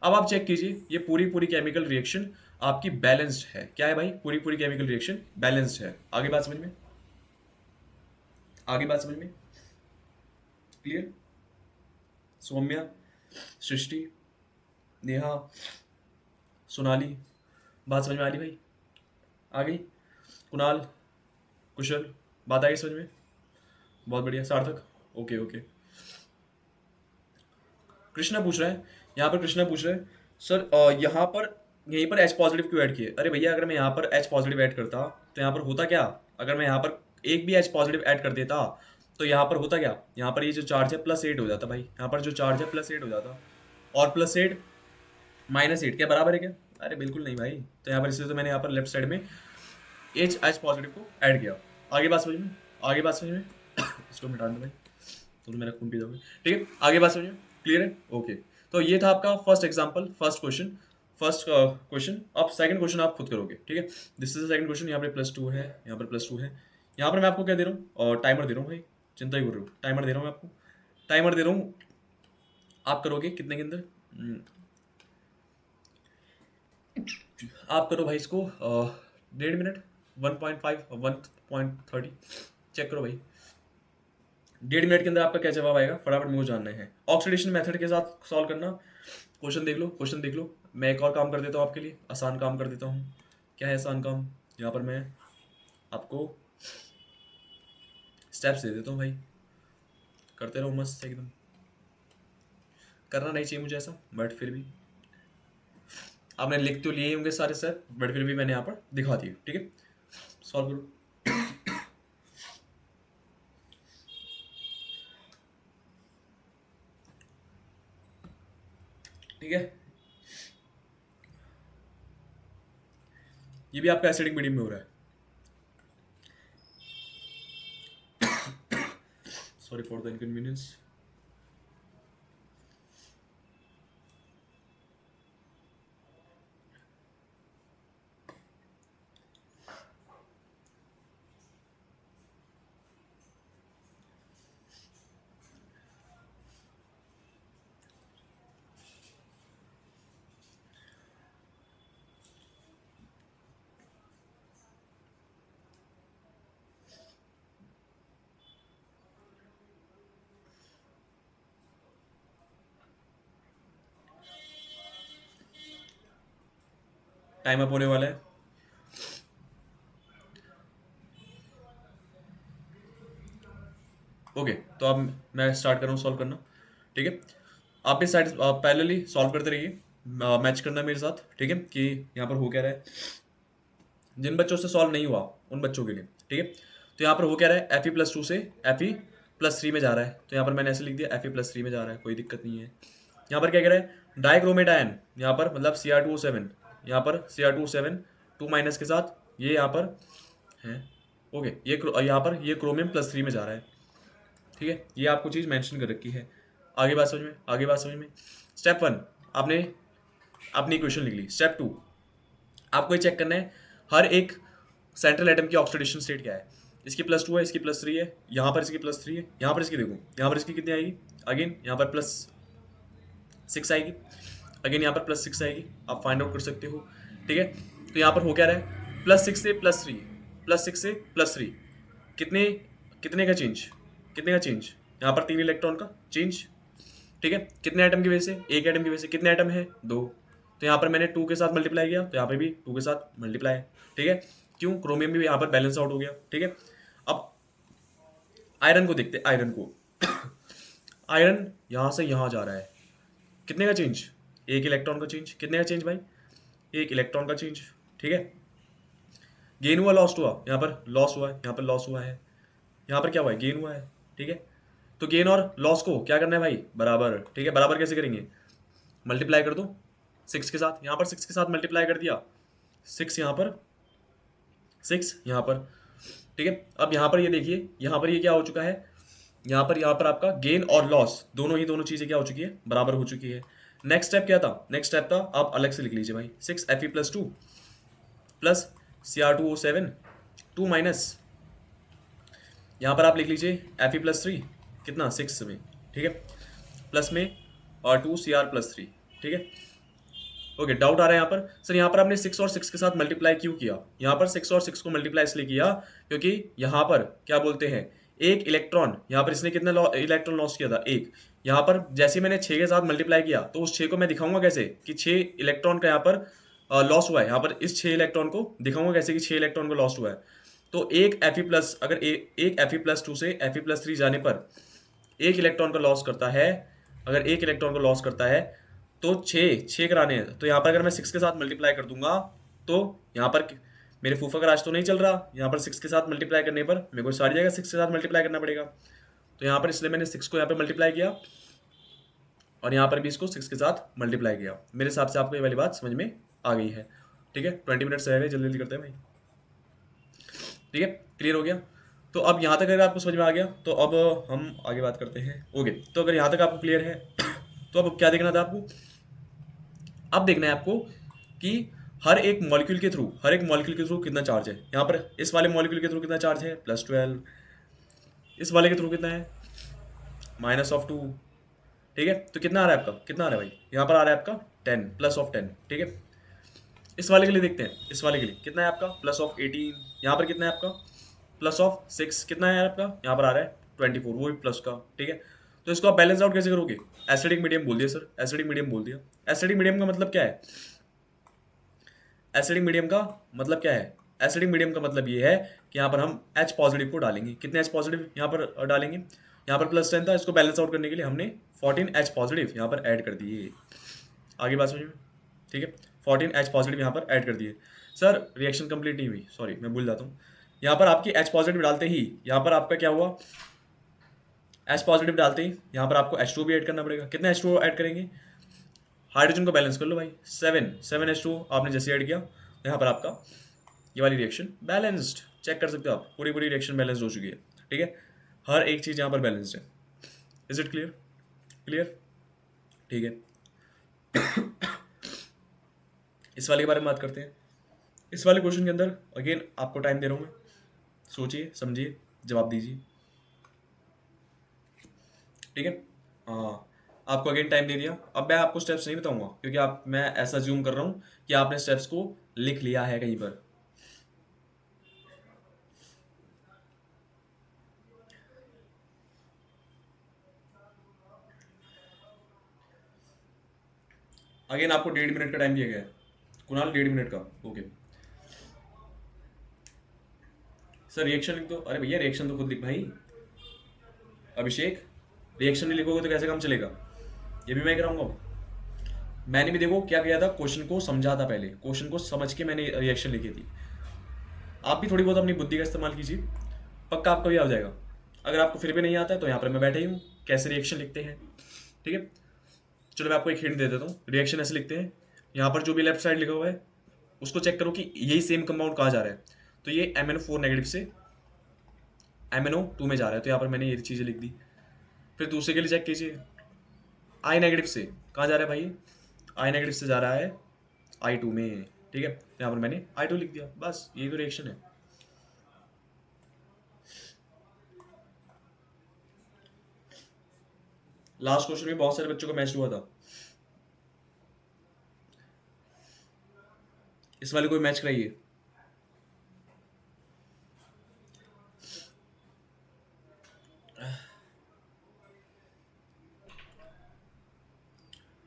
अब आप चेक कीजिए, ये पूरी पूरी केमिकल रिएक्शन आपकी बैलेंस्ड है। क्या है भाई, पूरी पूरी केमिकल रिएक्शन बैलेंस्ड है। आगे बात समझ में, आगे बात समझ में क्लियर। सौम्या, सृष्टि, नेहा, सोनाली, बात समझ में आ रही भाई, आ गई। कुणाल, कुशल, बात आ गई समझ में, बहुत बढ़िया। सार्थक, ओके ओके। कृष्णा पूछ रहा है, यहाँ पर कृष्णा पूछ रहा है, सर यहाँ पर यहीं पर एच पॉजिटिव क्यों ऐड किए? अरे भैया अगर मैं यहाँ पर एच पॉजिटिव ऐड करता तो यहाँ पर होता क्या? अगर मैं यहाँ पर एक भी एच पॉजिटिव ऐड कर देता तो यहाँ पर होता क्या? यहाँ पर ये जो चार्ज है +8 हो जाता भाई, यहाँ पर जो चार्ज है +8 हो जाता, और +8 -8 क्या बराबर है क्या? अरे बिल्कुल नहीं भाई। तो यहाँ पर इसलिए तो मैंने यहाँ पर लेफ्ट साइड में एच पॉजिटिव को ऐड किया। आगे बात समझ में? आगे बात समझ में? इसको मिटा दो भाई, तो मेरा खून पी जाओगे। ठीक है, आगे बात समझ में? क्लियर है? ओके। तो ये था आपका फर्स्ट एग्जाम्पल, फर्स्ट क्वेश्चन। अब सेकंड क्वेश्चन आप खुद करोगे। ठीक है, दिस इज सेकंड क्वेश्चन। यहाँ पर +2 है, यहाँ पर +2 है। यहाँ पर मैं आपको क्या दे रहा हूँ? और टाइमर दे रहा हूँ भाई, चिंता ही कर रहे हो, टाइमर दे रहा हूँ मैं आपको, टाइमर दे रहा हूँ। आप करोगे कितने के अंदर? आप करो भाई इसको 1.5 मिनट, 1.5 1.30 चेक करो भाई। 1.5 मिनट के अंदर आपका क्या जवाब आएगा फटाफट मुझे जानना है। ऑक्सीडेशन मेथड के साथ सॉल्व करना। क्वेश्चन देख लो, क्वेश्चन देख लो। मैं एक और काम कर देता हूँ आपके लिए, आसान काम कर देता हूँ। क्या है आसान काम? यहाँ पर मैं आपको स्टेप्स दे देता हूँ भाई, करते रहो मस्त एकदम। करना नहीं चाहिए मुझे ऐसा, बट फिर भी आपने लिख तो लिए होंगे सारे सर, बट फिर भी मैंने यहाँ पर दिखा दिए। ठीक है, सॉल्व करो। ठीक है, ये भी आपका एसिडिक मीडियम में हो रहा है। Sorry for the inconvenience. Time up होने वाला है। ओके, तो अब मैं स्टार्ट कर रहा हूँ सॉल्व करना। ठीक है, आप इस साइड पैरेलली सॉल्व करते रहिए, मैच करना मेरे साथ। ठीक है, कि यहाँ पर हो क्या रहा है, जिन बच्चों से सॉल्व नहीं हुआ उन बच्चों के लिए। ठीक है, तो यहाँ पर हो क्या रहा है, Fe+2 से Fe+3 में जा रहा है। तो यहाँ पर मैंने ऐसे लिख दिया Fe+3 में जा रहा है, कोई दिक्कत नहीं है। यहाँ पर क्या कह रहा है, डाइक्रोमेट यहाँ पर मतलब Cr2O7, यहाँ पर Cr2O7 2- के साथ ये यहाँ पर है। ओके, ये यहाँ पर ये क्रोमियम +3 में जा रहा है। ठीक है, ये आपको चीज़ मेंशन कर रखी है। आगे बात समझ में? आगे बात समझ में? स्टेप 1 आपने अपनी इक्वेशन लिख ली। स्टेप 2 आपको ये चेक करना है हर एक सेंट्रल एटम की ऑक्सीडेशन स्टेट क्या है। इसकी +2 है, इसकी +3 है, यहाँ पर इसकी +3 है, यहाँ पर इसकी देखो, यहाँ पर इसकी कितनी आएगी, अगेन यहाँ पर +6 आएगी, अगेन यहाँ पर +6 आएगी, आप फाइंड आउट कर सकते हो। ठीक है, तो यहाँ पर हो क्या रहा है, +6 से +3, +6 से +3, कितने कितने का चेंज, कितने का चेंज, यहाँ पर 3 इलेक्ट्रॉन का चेंज। ठीक है, कितने एटम की वजह से, एक एटम की वजह से। कितने एटम है, 2, तो यहाँ पर मैंने 2 के साथ मल्टीप्लाई किया, तो यहाँ पर भी 2 के साथ मल्टीप्लाई। ठीक है, क्यों, क्रोमियम भी यहाँ पर बैलेंस आउट हो गया। ठीक है, अब आयरन को देखते, आयरन को आयरन यहाँ से यहाँ जा रहा है, कितने का चेंज, एक इलेक्ट्रॉन का चेंज। कितने का चेंज भाई, एक इलेक्ट्रॉन का चेंज। ठीक है, गेन हुआ लॉस्ट हुआ, यहाँ पर लॉस हुआ है, यहाँ पर लॉस हुआ है, यहाँ पर क्या हुआ है, गेन हुआ है। ठीक है, तो गेन और लॉस को क्या करना है भाई, बराबर। ठीक है, बराबर कैसे करेंगे, मल्टीप्लाई कर दो 6 के साथ, यहाँ पर 6 के साथ मल्टीप्लाई कर दिया, 6 यहाँ पर, 6 यहाँ पर। ठीक है, अब यहाँ पर ये देखिए, यहाँ पर ये क्या हो चुका है, यहाँ पर आपका गेन और लॉस दोनों चीज़ें क्या हो चुकी है, बराबर हो चुकी है। नेक्स्ट स्टेप क्या था, नेक्स्ट स्टेप था, आप अलग से लिख लीजिए भाई, 6Fe+2 प्लस Cr2O7 2- यहाँ पर आप लिख लीजिए Fe+3 कितना, 6 में। ठीक है, प्लस में और 2Cr+3। ठीक है, ओके, डाउट आ रहा है यहाँ पर, सर यहाँ पर आपने 6 और 6 के साथ मल्टीप्लाई क्यों किया। यहाँ पर 6 और 6 को मल्टीप्लाई इसलिए किया क्योंकि यहाँ पर क्या बोलते हैं, एक इलेक्ट्रॉन, यहाँ पर इसने कितना इलेक्ट्रॉन लॉस किया था, एक। यहाँ पर जैसे मैंने 6 के साथ मल्टीप्लाई किया तो उस 6 को मैं दिखाऊंगा कैसे कि 6 इलेक्ट्रॉन का यहाँ पर लॉस हुआ है। यहाँ पर इस 6 इलेक्ट्रॉन को दिखाऊंगा कैसे कि 6 इलेक्ट्रॉन को लॉस हुआ है। तो एक Fe+, अगर एक Fe+2 से Fe+3 जाने पर एक इलेक्ट्रॉन का लॉस करता है, अगर एक इलेक्ट्रॉन को लॉस करता है तो छः कराने हैं, तो यहाँ पर अगर मैं 6 के साथ मल्टीप्लाई कर दूंगा तो यहाँ पर मेरे फूफा का राज तो नहीं चल रहा, यहाँ पर 6 के साथ मल्टीप्लाई करने पर मेरे को सारी जगह 6 के साथ मल्टीप्लाई करना पड़ेगा। तो यहाँ पर इसलिए मैंने 6 को यहाँ पर मल्टीप्लाई किया और यहाँ पर भी इसको 6 के साथ मल्टीप्लाई किया। मेरे हिसाब से आपको ये वाली बात समझ में आ गई है। ठीक है, 20 मिनट्स रह गए, जल्दी जल्दी करते हैं भाई। ठीक है, क्लियर हो गया। तो अब यहाँ तक अगर आपको समझ में आ गया तो अब हम आगे बात करते हैं। ओके, तो अगर यहाँ तक आपको क्लियर है तो अब क्या देखना था आपको? अब देखना है आपको कि हर एक मॉलिक्यूल के थ्रू कितना चार्ज है। यहाँ पर इस वाले मॉलिक्यूल के थ्रू कितना चार्ज है? +12। इस वाले के थ्रू कितना है? -2। ठीक है, तो कितना आ रहा है आपका? कितना आ रहा है भाई? यहाँ पर आ रहा है आपका 10 +10। ठीक है, इस वाले के लिए देखते हैं। इस वाले के लिए कितना है आपका? +18। यहाँ पर कितना है आपका? +6। कितना है आपका? यहाँ पर आ रहा है 24, वो भी प्लस का। ठीक है, तो इसको आप बैलेंस आउट कैसे करोगे? एसिडिक मीडियम बोल दिया सर, एसिडिक मीडियम बोल दिया। एसिडिक मीडियम का मतलब क्या है? एसिडिक मीडियम का मतलब क्या है? एसिडिक मीडियम का मतलब ये है कि यहाँ पर हम H पॉजिटिव को डालेंगे। कितने H पॉजिटिव यहाँ पर डालेंगे? यहाँ पर +10 था, इसको बैलेंस आउट करने के लिए हमने 14 H पॉजिटिव यहाँ पर ऐड कर दिए। आगे बात समझ में? ठीक है, 14 H पॉजिटिव यहाँ पर ऐड कर दिए। सर रिएक्शन कंप्लीट नहीं हुई, सॉरी मैं भूल जाता हूँ। यहाँ पर आपकी H पॉजिटिव डालते ही यहाँ पर आपका क्या हुआ? H पॉजिटिव डालते ही यहाँ पर आपको H2 भी ऐड करना पड़ेगा। कितना H2 ऐड करेंगे? हाइड्रोजन को बैलेंस कर लो भाई, 7 H2 आपने जैसे ऐड किया, यहाँ पर आपका ये वाली रिएक्शन बैलेंस्ड। चेक कर सकते हो आप, पूरी पूरी रिएक्शन बैलेंस हो चुकी है। ठीक है, हर एक चीज़ यहाँ पर बैलेंस्ड है। Is it clear? क्लियर, ठीक है। इस वाले के बारे में बात करते हैं। इस वाले क्वेश्चन के अंदर अगेन आपको टाइम दे रहा हूँ मैं, सोचिए समझिए जवाब दीजिए। ठीक है, हाँ आपको अगेन टाइम दे दिया। अब मैं आपको स्टेप्स नहीं बताऊंगा क्योंकि मैं ऐसा ज्यूम कर रहा हूँ कि आपने स्टेप्स को लिख लिया है कहीं पर। अगेन आपको 1.5 मिनट का टाइम दिया गया है कुणाल, 1.5 मिनट का। ओके सर रिएक्शन लिख दो। अरे भैया रिएक्शन तो खुद लिख भाई। अभिषेक रिएक्शन नहीं लिखोगे तो कैसे काम चलेगा? ये भी मैं कराऊंगा। मैंने भी देखो क्या किया था, क्वेश्चन को समझा था, पहले क्वेश्चन को समझ के मैंने रिएक्शन लिखी थी। आप भी थोड़ी बहुत अपनी बुद्धि का इस्तेमाल कीजिए, पक्का आपको भी आ जाएगा। अगर आपको फिर भी नहीं आता है तो यहाँ पर मैं बैठा ही हूँ, कैसे रिएक्शन लिखते हैं। ठीक है, चलो मैं आपको एक हिंट दे देता हूँ। रिएक्शन ऐसे लिखते हैं, यहाँ पर जो भी लेफ्ट साइड लिखा हुआ है उसको चेक करो कि यही सेम कंपाउंड कहाँ जा रहा है। तो ये MnO4 नेगेटिव से MnO2 में जा रहा है, तो यहाँ पर मैंने ये चीज़ें लिख दी। फिर दूसरे के लिए चेक कीजिए, I नेगेटिव से कहाँ जा रहा है भाई? I नेगेटिव से जा रहा है I2 में। ठीक है, यहाँ पर मैंने I2 लिख दिया, बस यही तो रिएक्शन है। लास्ट क्वेश्चन में बहुत सारे बच्चों का मैच हुआ था, इस वाले कोई मैच कराइए।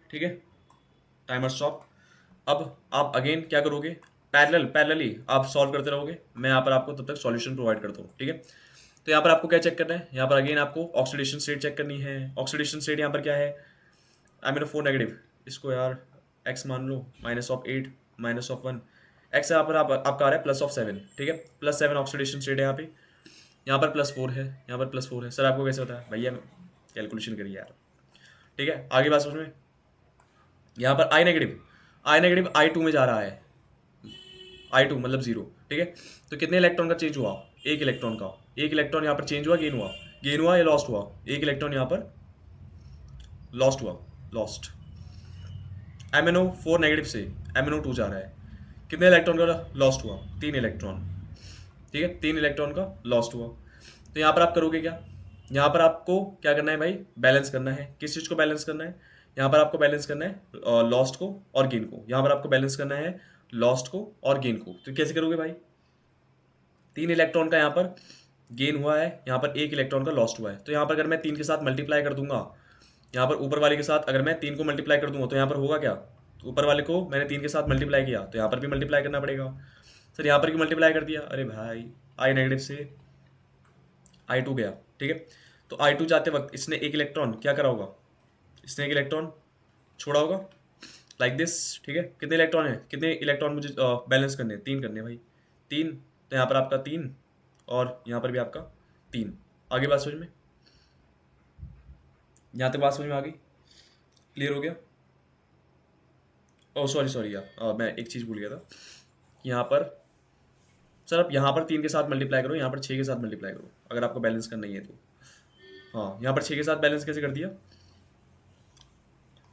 ठीक है, टाइमर स्टॉप। अब आप अगेन क्या करोगे? पैरेलली आप सॉल्व करते रहोगे, मैं यहाँ पर आपको तब तक सॉल्यूशन प्रोवाइड करता हूँ। ठीक है, तो यहाँ पर आपको क्या चेक करना है? यहाँ पर अगेन आपको ऑक्सीडेशन स्टेट चेक करनी है। ऑक्सीडेशन स्टेट यहाँ पर क्या है? MnO4 नेगेटिव, इसको यार x मान लो, -8 -1 x यहाँ पर आपका आ रहा है +7। ठीक है, +7 ऑक्सीडेशन स्टेट है यहाँ पे। यहाँ पर +4 है, यहाँ पर +4 है। सर आपको कैसे पता है? भैया कैलकुलेशन करिए यार। ठीक है, आगे बात समझ में। यहाँ पर I नेगेटिव I2 में जा रहा है, I2 मतलब 0। ठीक है, तो कितने इलेक्ट्रॉन का चेंज हुआ? एक इलेक्ट्रॉन का। एक इलेक्ट्रॉन यहाँ पर चेंज हुआ, गेन हुआ या लॉस्ट हुआ? एक इलेक्ट्रॉन यहाँ पर लॉस्ट हुआ, लॉस्ट। MnO4 नेगेटिव से MnO2 जा रहा है, कितने इलेक्ट्रॉन का लॉस्ट हुआ? 3 इलेक्ट्रॉन। ठीक है, 3 इलेक्ट्रॉन का लॉस्ट हुआ। तो यहाँ पर आप करोगे क्या? यहाँ पर आपको क्या करना है भाई? बैलेंस करना है। किस चीज़ को बैलेंस करना है? यहाँ पर आपको बैलेंस करना है लॉस्ट को और गेन को। यहाँ पर आपको बैलेंस करना है लॉस्ट को और गेन को। तो कैसे करोगे भाई? 3 इलेक्ट्रॉन का यहाँ पर गेन हुआ है, यहाँ पर 1 इलेक्ट्रॉन का लॉस्ट हुआ है। तो यहाँ पर अगर मैं 3 के साथ मल्टीप्लाई कर दूंगा, यहाँ पर ऊपर वाले के साथ अगर मैं 3 को मल्टीप्लाई कर दूंगा तो यहाँ पर होगा क्या? तो ऊपर वाले को मैंने 3 के साथ मल्टीप्लाई किया तो यहाँ पर भी मल्टीप्लाई करना पड़ेगा। सर यहाँ पर क्यों मल्टीप्लाई कर दिया? अरे भाई I नेगेटिव से I2 गया। ठीक है, तो I2 जाते वक्त इसने 1 इलेक्ट्रॉन क्या करा होगा? इसने 1 इलेक्ट्रॉन छोड़ा होगा, लाइक दिस, ठीक है। कितने इलेक्ट्रॉन है, कितने इलेक्ट्रॉन मुझे बैलेंस करने हैं, 3 करने हैं भाई, 3। तो यहाँ पर आपका 3 और यहाँ पर भी आपका 3। आगे बात समझ में, यहाँ तक बात समझ में आ गई, क्लियर हो गया। ओह सॉरी सॉरी यार, मैं एक चीज़ भूल गया था। यहाँ पर सर आप यहाँ पर 3 के साथ मल्टीप्लाई करो, यहाँ पर 6 के साथ मल्टीप्लाई करो, अगर आपको बैलेंस करना ही है तो। हाँ, यहाँ पर 6 के साथ बैलेंस कैसे कर दिया,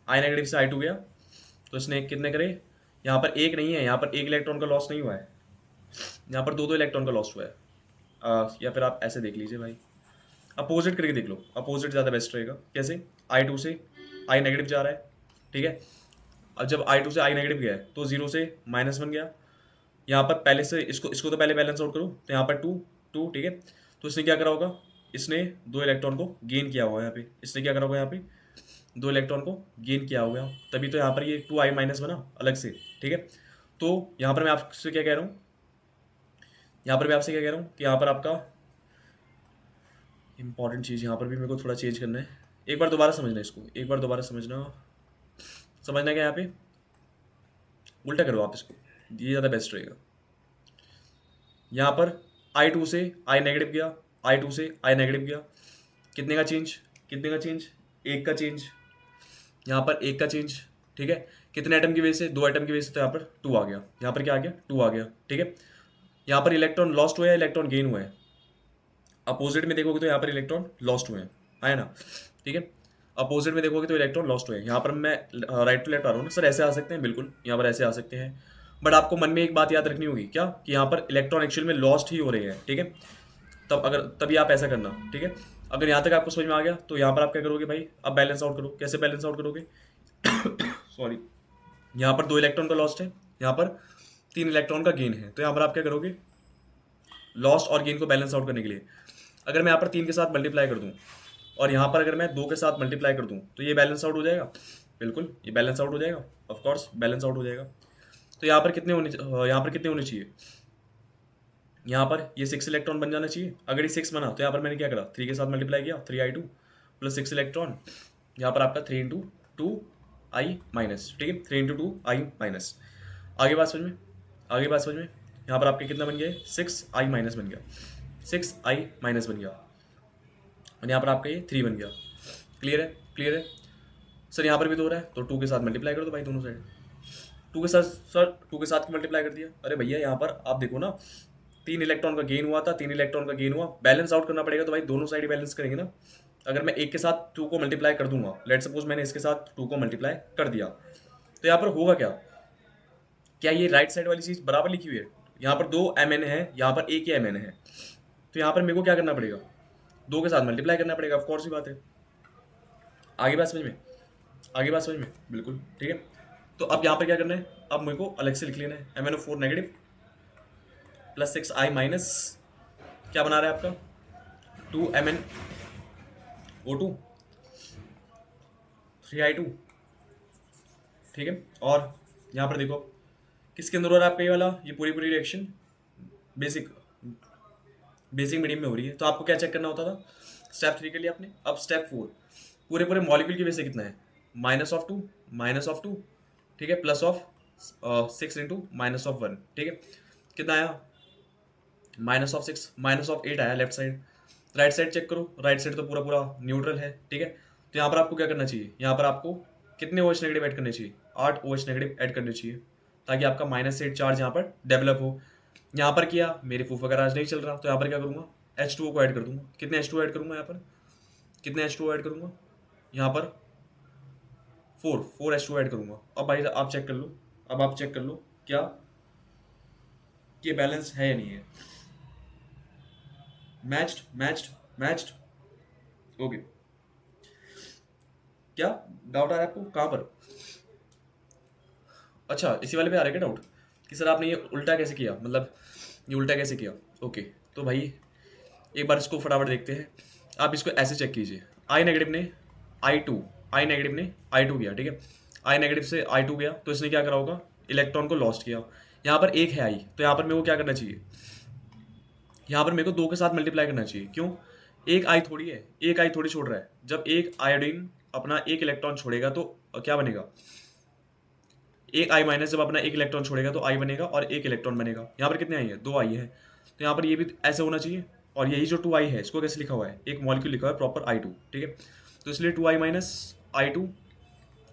आई नेगेटिव से I2 गया, तो इसने कितने करे, यहाँ पर एक नहीं है, यहाँ पर एक इलेक्ट्रॉन का लॉस नहीं हुआ है, यहाँ पर 2 इलेक्ट्रॉन का लॉस हुआ है। या फिर आप ऐसे देख लीजिए भाई, अपोजिट करके देख लो, अपोजिट ज़्यादा बेस्ट रहेगा। कैसे, I2 से I नेगेटिव जा रहा है, ठीक है। अब जब I2 से I नेगेटिव गया है तो 0 से -1 गया, यहाँ पर पहले से इसको तो पहले बैलेंस आउट करो, तो यहाँ पर 2 2, ठीक है। तो इसने क्या करा होगा, इसने 2 इलेक्ट्रॉन को गेन किया होगा, यहाँ पे इसने क्या करा होगा, यहाँ पे 2 इलेक्ट्रॉन को गेन किया होगा, तभी तो यहाँ पर ये 2I माइनस बना अलग से, ठीक है। तो यहाँ पर मैं आपसे क्या कह रहा हूँ, यहाँ पर मैं आपसे क्या कह रहा हूँ कि यहाँ पर आपका इंपॉर्टेंट चीज़ यहाँ पर भी मेरे को थोड़ा चेंज करना है, एक बार दोबारा समझना इसको, एक बार दोबारा समझना क्या यहाँ पे उल्टा करो आप इसको, ये ज़्यादा बेस्ट रहेगा। यहाँ पर I2 से I नेगेटिव गया, I2 से I नेगेटिव गया, कितने का चेंज, कितने का चेंज, एक का चेंज, यहाँ पर एक का चेंज, ठीक है। कितने एटम की वजह से, 2 एटम की वजह से, तो यहाँ पर 2 आ गया, यहाँ पर क्या आ गया, 2 आ गया, ठीक है। यहाँ पर इलेक्ट्रॉन लॉस्ट हुआ है, इलेक्ट्रॉन गेन हुआ है, अपोजिट में देखोगे तो यहाँ पर इलेक्ट्रॉन लॉस्ट हुए हैं, है ना, ठीक है। अपोजिट में देखोगे तो इलेक्ट्रॉन लॉस्ट हुए हैं। यहाँ पर मैं राइट टू लेफ्ट आ रहा हूँ ना सर, ऐसे आ सकते हैं, बिल्कुल यहाँ पर ऐसे आ सकते हैं, बट आपको मन में एक बात याद रखनी होगी, क्या कि यहाँ पर इलेक्ट्रॉन एक्चुअल में लॉस्ट ही हो रहे हैं, ठीक है। तभी आप ऐसा करना, ठीक है। अगर यहाँ तक आपको समझ में आ गया तो यहाँ पर आप क्या करोगे भाई, अब बैलेंस आउट करो। कैसे बैलेंस आउट करोगे, सॉरी, यहाँ पर 2 इलेक्ट्रॉन का लॉस्ट है, यहाँ पर 3 इलेक्ट्रॉन का गेन है, तो यहाँ पर आप क्या करोगे, लॉस्ट और गेन को बैलेंस आउट करने के लिए अगर मैं यहाँ पर 3 के साथ मल्टीप्लाई कर दूँ और यहाँ पर अगर मैं 2 के साथ मल्टीप्लाई कर दूँ तो ये बैलेंस आउट हो जाएगा, बिल्कुल ये बैलेंस आउट हो जाएगा, ऑफ कोर्स बैलेंस आउट हो जाएगा। तो यहाँ पर कितने होने चाहिए, यहाँ पर ये 6 इलेक्ट्रॉन बन जाना चाहिए। अगर ये 6 बना तो यहाँ पर मैंने क्या करा, 3 के साथ मल्टीप्लाई किया, 3I2 प्लस 6 इलेक्ट्रॉन, यहाँ पर आपका 3 इंटू 2I माइनस, ठीक है, 3 इंटू 2I माइनस। आगे बात समझ में, आगे बात समझ में, यहाँ पर आपके कितना बन गया, 6I माइनस बन गया, 6I माइनस बन गया, और यहाँ पर आपका ये 3 बन गया। क्लियर है, क्लियर है सर, यहाँ पर भी तो हो रहा है, तो 2 के साथ मल्टीप्लाई कर दो भाई दोनों साइड, 2 के साथ सर, 2 के साथ मल्टीप्लाई कर दिया। अरे भैया यहाँ पर आप देखो ना, 3 इलेक्ट्रॉन का गेन हुआ था, 3 इलेक्ट्रॉन का गेन हुआ, बैलेंस आउट करना पड़ेगा, तो भाई दोनों साइड बैलेंस करेंगे ना। अगर मैं एक के साथ 2 को मल्टीप्लाई कर दूंगा, लेट सपोज मैंने इसके साथ 2 को मल्टीप्लाई कर दिया, तो यहाँ पर होगा क्या, क्या ये राइट साइड वाली चीज़ बराबर लिखी हुई है, यहाँ पर 2 Mn है, यहाँ पर एक ही Mn है, तो यहाँ पर मेरे को क्या करना पड़ेगा, 2 के साथ मल्टीप्लाई करना पड़ेगा, ऑफ कोर्स ही बात है। आगे बात समझ में, आगे बात समझ में, बिल्कुल ठीक है। तो अब यहाँ पर क्या करना है, अब मेरे को अलग से लिख लेना है, MnO4 negative plus 6I minus, क्या बना रहा है आपका 2MnO2 3I2, ठीक है। और यहाँ पर देखो किसके अंदर हो रहा है आपका ये वाला, ये पूरी पूरी रिएक्शन बेसिक मीडियम में हो रही है। तो आपको क्या चेक करना होता था, स्टेप 3 के लिए आपने, अब स्टेप 4, पूरे पूरे मॉलिक्यूल की वजह से कितना है, -2, ठीक है, प्लस ऑफ 6 इंटू -1, ठीक है, कितना आया, -6 -8 आया left side. Right side check करो, राइट साइड तो पूरा पूरा न्यूट्रल है, ठीक है। तो यहाँ पर आपको क्या करना चाहिए, यहाँ पर आपको कितने OH नेगेटिव ऐड करने चाहिए, 8 OH नेगेटिव ऐड करने चाहिए, ताकि आपका -8 चार्ज यहाँ पर डेवलप हो। यहाँ पर किया, मेरे फूफा का राज नहीं चल रहा, तो यहाँ पर क्या करूँगा, H2O को ऐड कर दूंगा। कितने H2O ऐड करूँगा, यहाँ पर कितने H2O ऐड करूँगा, यहाँ पर 4 H2O ऐड करूँगा। अब भाई आप चेक कर लो, अब आप चेक कर लो क्या ये बैलेंस है या नहीं है, मैच्ड, ओके। क्या डाउट आ रहा है आपको, कहाँ पर, अच्छा इसी वाले पे आ रहा है क्या डाउट, कि सर आपने ये उल्टा कैसे किया, मतलब ये उल्टा कैसे किया, ओके। तो भाई एक बार इसको फटाफट देखते हैं। आप इसको ऐसे चेक कीजिए, आई नेगेटिव ने I2 किया, ठीक है, आई नेगेटिव से I2 गया, तो इसने क्या करा होगा, इलेक्ट्रॉन को लॉस्ट किया। यहाँ पर एक है आई, तो यहाँ पर मेरे को क्या करना चाहिए, यहाँ पर मेरे को 2 के साथ मल्टीप्लाई करना चाहिए। क्यों, एक आई थोड़ी है, एक आई थोड़ी छोड़ रहा है। जब एक आयोडीन अपना एक इलेक्ट्रॉन छोड़ेगा तो क्या बनेगा, एक आई माइनस जब अपना एक इलेक्ट्रॉन छोड़ेगा तो आई बनेगा और एक इलेक्ट्रॉन बनेगा। यहाँ पर कितने आई है? 2 आई है। तो यहाँ पर ये भी ऐसे होना चाहिए। और यही जो 2 आई है इसको कैसे लिखा हुआ है? एक मॉलिक्यूल लिखा हुआ है प्रॉपर I2, ठीक है। तो इसलिए 2 आई माइनस I2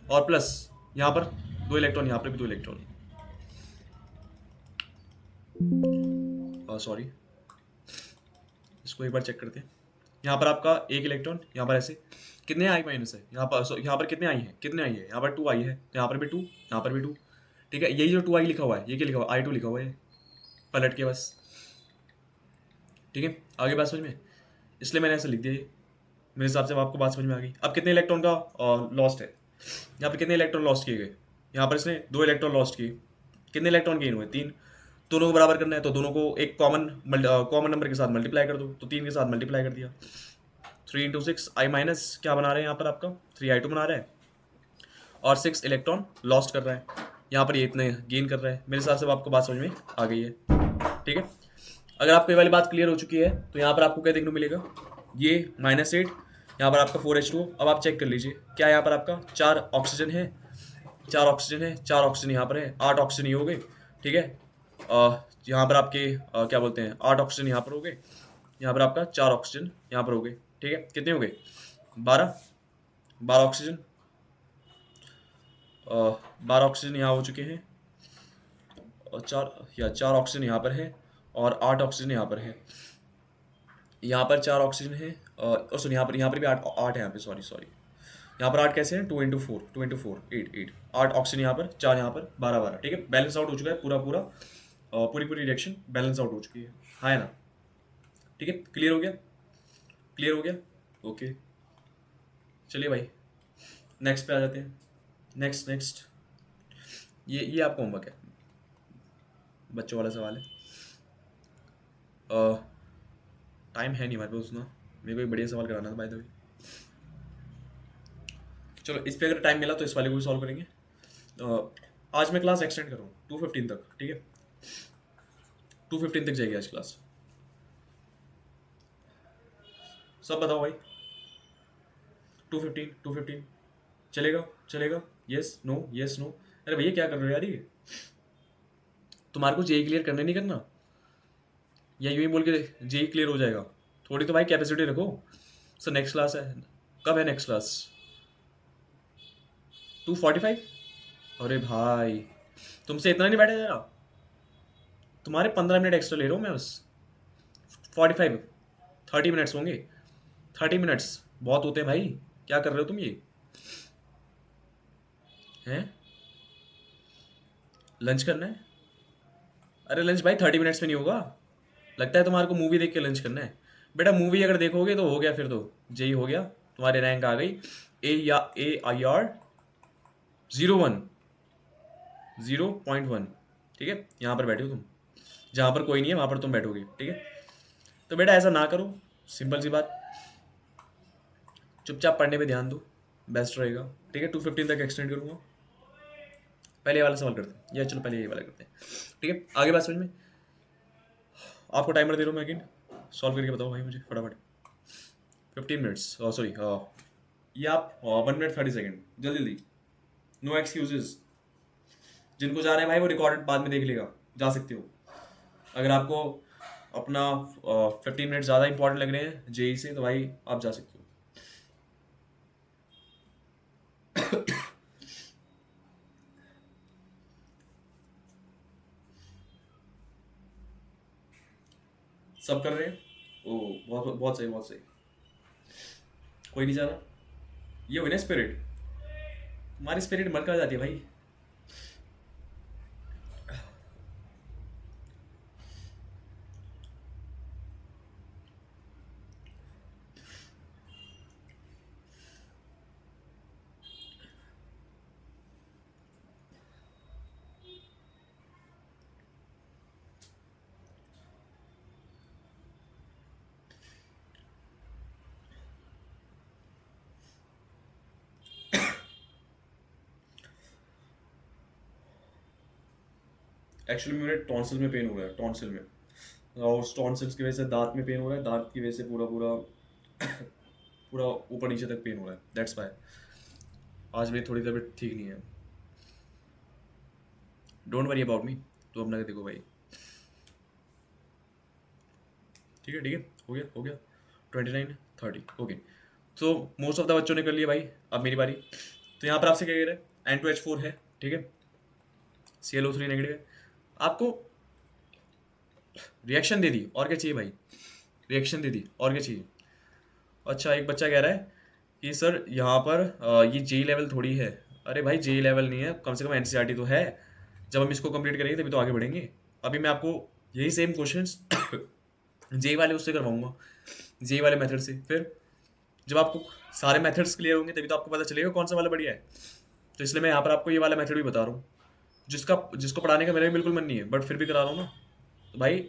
और प्लस यहाँ पर 2 इलेक्ट्रॉन, यहाँ पर भी 2 इलेक्ट्रॉन, सॉरी इसको एक बार चेक करते हैं। यहाँ पर आपका एक इलेक्ट्रॉन, यहाँ पर ऐसे कितने आई माइनस है? यहाँ पर कितने आई है? कितने आई है? यहाँ पर 2 आई है, यहाँ पर भी 2, यहाँ पर भी 2, ठीक है। यही जो 2 आई लिखा हुआ है ये क्या लिखा हुआ है? I2 लिखा हुआ है, पलट के बस, ठीक है। आगे बात समझ में, इसलिए मैंने ऐसे लिख दिया ये। मेरे हिसाब से अब आपको बात समझ में आ गई। अब कितने इलेक्ट्रॉन का लॉस्ट है? यहाँ पर कितने इलेक्ट्रॉन लॉस्ट किए गए? यहाँ पर इसने 2 इलेक्ट्रॉन लॉस्ट किए। कितने इलेक्ट्रॉन गेन हुए? 3। दोनों को बराबर करना है तो दोनों को एक कॉमन नंबर के साथ मल्टीप्लाई कर दो। तो 3 के साथ मल्टीप्लाई कर दिया। 3 इंटू 6 आई माइनस क्या बना रहे हैं यहाँ पर आपका? 3I2 बना रहा है और 6 इलेक्ट्रॉन लॉस्ट कर रहा है। यहाँ पर ये इतने गेन कर रहा है। मेरे हिसाब से आपको बात समझ में आ गई है, ठीक है। अगर आपको ये वाली बात क्लियर हो चुकी है तो यहाँ पर आपको क्या देखने को मिलेगा? ये -8, यहाँ पर आपका 4H2। अब आप चेक कर लीजिए क्या यहाँ पर आपका 4 ऑक्सीजन है, 4 ऑक्सीजन है, 4 ऑक्सीजन यहाँ पर है, 8 ऑक्सीजन ये हो गए, ठीक है। यहाँ पर आपके क्या बोलते हैं 8 ऑक्सीजन यहाँ पर हो गए, यहाँ पर आपका 4 ऑक्सीजन यहाँ पर हो गए, ठीक है। कितने हो गए? 12 ऑक्सीजन, 12 ऑक्सीजन यहाँ हो चुके हैं और 4 ऑक्सीजन यहाँ पर है और 8 ऑक्सीजन यहाँ पर है। यहाँ पर 4 ऑक्सीजन है और सुन यहाँ पर भी 8 है यहाँ पे, सॉरी यहाँ पर 8 कैसे हैं? 2 इंटू 4 8 8 ऑक्सीजन यहाँ पर, 4 यहाँ पर, 12 ठीक है। बैलेंस आउट हो चुका है पूरी रिएक्शन बैलेंस आउट हो चुकी है ना, ठीक है। क्लियर हो गया, ओके। चलिए भाई नेक्स्ट पे आ जाते हैं। नेक्स्ट ये आपका होमवर्क है, बच्चों वाला सवाल है। टाइम है नहीं हमारे पास उतना, मेरे को एक बढ़िया सवाल कराना था बाय द वे। चलो इस पे अगर टाइम मिला तो इस वाले को भी सॉल्व करेंगे। आज मैं क्लास एक्सटेंड कर रहा हूँ 2:15 तक, ठीक है। 2:15 तक जाएगी आज क्लास। सब बताओ भाई, 2:15 चलेगा? Yes no. अरे भैया क्या कर रहे हो यार? ये तुम्हारे को जेई क्लियर करना नहीं करना, या यूं ही बोल के जेई क्लियर हो जाएगा? थोड़ी तो भाई कैपेसिटी रखो। सर नेक्स्ट क्लास है, कब है नेक्स्ट क्लास? 2:45? अरे भाई तुमसे इतना नहीं बैठा जा रहा? तुम्हारे 15 मिनट एक्स्ट्रा ले रहा हूँ मैं बस। 45 30 मिनट्स होंगे। 30 मिनट्स बहुत होते हैं भाई, क्या कर रहे हो तुम ये? हैं लंच करना है? अरे लंच भाई 30 मिनट्स में नहीं होगा। लगता है तुम्हारे को मूवी देख के लंच करना है। बेटा मूवी अगर देखोगे तो हो गया, फिर तो जेई हो गया, तुम्हारी रैंक आ गई AIR 0.1, ठीक है। यहाँ पर बैठे हो तुम, जहाँ पर कोई नहीं है वहाँ पर तुम बैठोगे, ठीक है। तो बेटा ऐसा ना करो, सिंपल सी बात, चुपचाप पढ़ने पे ध्यान दो, बेस्ट रहेगा, ठीक है। 2:15 तक एक्सटेंड करूँगा। पहले ये वाला सवाल करते हैं, या चलो पहले ये वाला करते हैं, ठीक है। आगे बात समझ में? आपको टाइमर दे रहा हूँ मैं अगेन, सॉल्व करके बताओ भाई मुझे फटाफट। 15 मिनट्स, सॉरी ये आप 1 मिनट 30 सेकेंड, जल्दी, नो एक्सक्यूजेज। जिनको जा रहे हैं भाई वो रिकॉर्डेड बाद में देख लेगा, जा सकते हो। अगर आपको अपना 15 मिनट ज़्यादा इंपॉर्टेंट लग रहे हैं जेई से तो भाई आप जा सकते हो। सब कर रहे हैं? ओ बहुत बहुत सही। कोई नहीं जा रहा? ये हुई ना स्पिरिट, तुम्हारी स्पिरिट मर कर जाती है भाई। एक्चुअली मेरे टॉन्सिल में पेन हो रहा है, टॉन्सिल में, और उस टॉन्सिल्स की वजह से दांत में पेन हो रहा है, दांत की वजह से पूरा ऊपर नीचे तक पेन हो रहा है, दैट्स वाई आज मेरी थोड़ी तबीयत ठीक नहीं है। Don't worry about me. तो अपना देखो भाई, ठीक है ठीक है, हो गया 29 30 okay. So most of the बच्चों ने कर लिया भाई। अब मेरी बारी। तो यहाँ पर आपसे क्या कह रहे हैं, N2H4 है, ठीक है, ClO3 नेगेटिव है। आपको रिएक्शन दे दी, और क्या चाहिए भाई, रिएक्शन दे दी, और क्या चाहिए। अच्छा, एक बच्चा कह रहा है कि सर यहाँ पर ये JEE लेवल थोड़ी है। अरे भाई JEE लेवल नहीं है, कम से कम NCERT तो है। जब हम इसको कंप्लीट करेंगे तभी तो आगे बढ़ेंगे। अभी मैं आपको यही सेम क्वेश्चंस JEE वाले उससे करवाऊंगा, JEE वाले मेथड से। फिर जब आपको सारे मेथड्स क्लियर होंगे तभी तो आपको पता चलेगा कौन सा वाला बढ़िया है। तो इसलिए मैं यहाँ पर आपको ये वाला मेथड भी बता रहा हूँ, जिसको पढ़ाने का मेरा भी बिल्कुल मन नहीं है, बट फिर भी करा रहा हूँ ना। तो भाई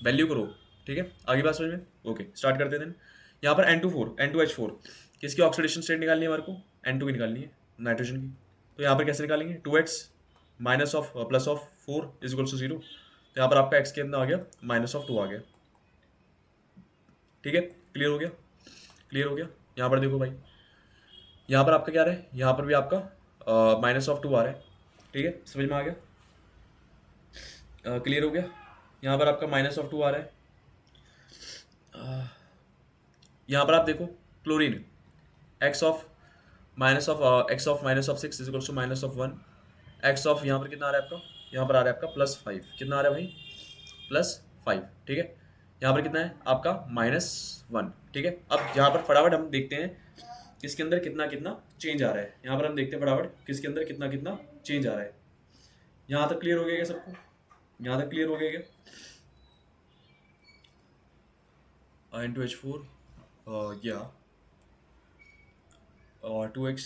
वैल्यू करो, ठीक है, आगे बात समझ में। ओके, स्टार्ट करते हैं। यहाँ पर N2H4 किसकी ऑक्सीडेशन स्टेट निकालनी है हमारे को, N2 की निकालनी है, नाइट्रोजन की। तो यहाँ पर कैसे निकालेंगे, 2x minus of plus of 4 is equal to 0। तो यहाँ पर आपका x के अंदर आ गया -2 आ गया, ठीक है, क्लियर हो गया, क्लियर हो गया। यहाँ पर देखो भाई, यहाँ पर आपका क्या रहा है, यहाँ पर भी आपका -2 आ रहा है, ठीक है, समझ में आ गया, क्लियर हो गया। यहाँ पर आपका -2 आ रहा है। यहाँ पर आप देखो chlorine, x of -6 is equal to -1, x of यहाँ पर कितना आ रहा है आपका, यहाँ पर आ रहा है आपका +5, कितना आ रहा है भाई, +5, ठीक है। यहाँ पर कितना है आपका -1, ठीक है। अब यहाँ पर फटाफट हम देखते हैं किसके अंदर कितना कितना चेंज आ रहा है। यहाँ पर हम देखते हैं फटाफट किसके अंदर कितना कितना चेंज आ रहा है। यहाँ तक क्लियर हो गया क्या सबको, यहाँ तक क्लियर हो गया क्या। N2H4 या 2x,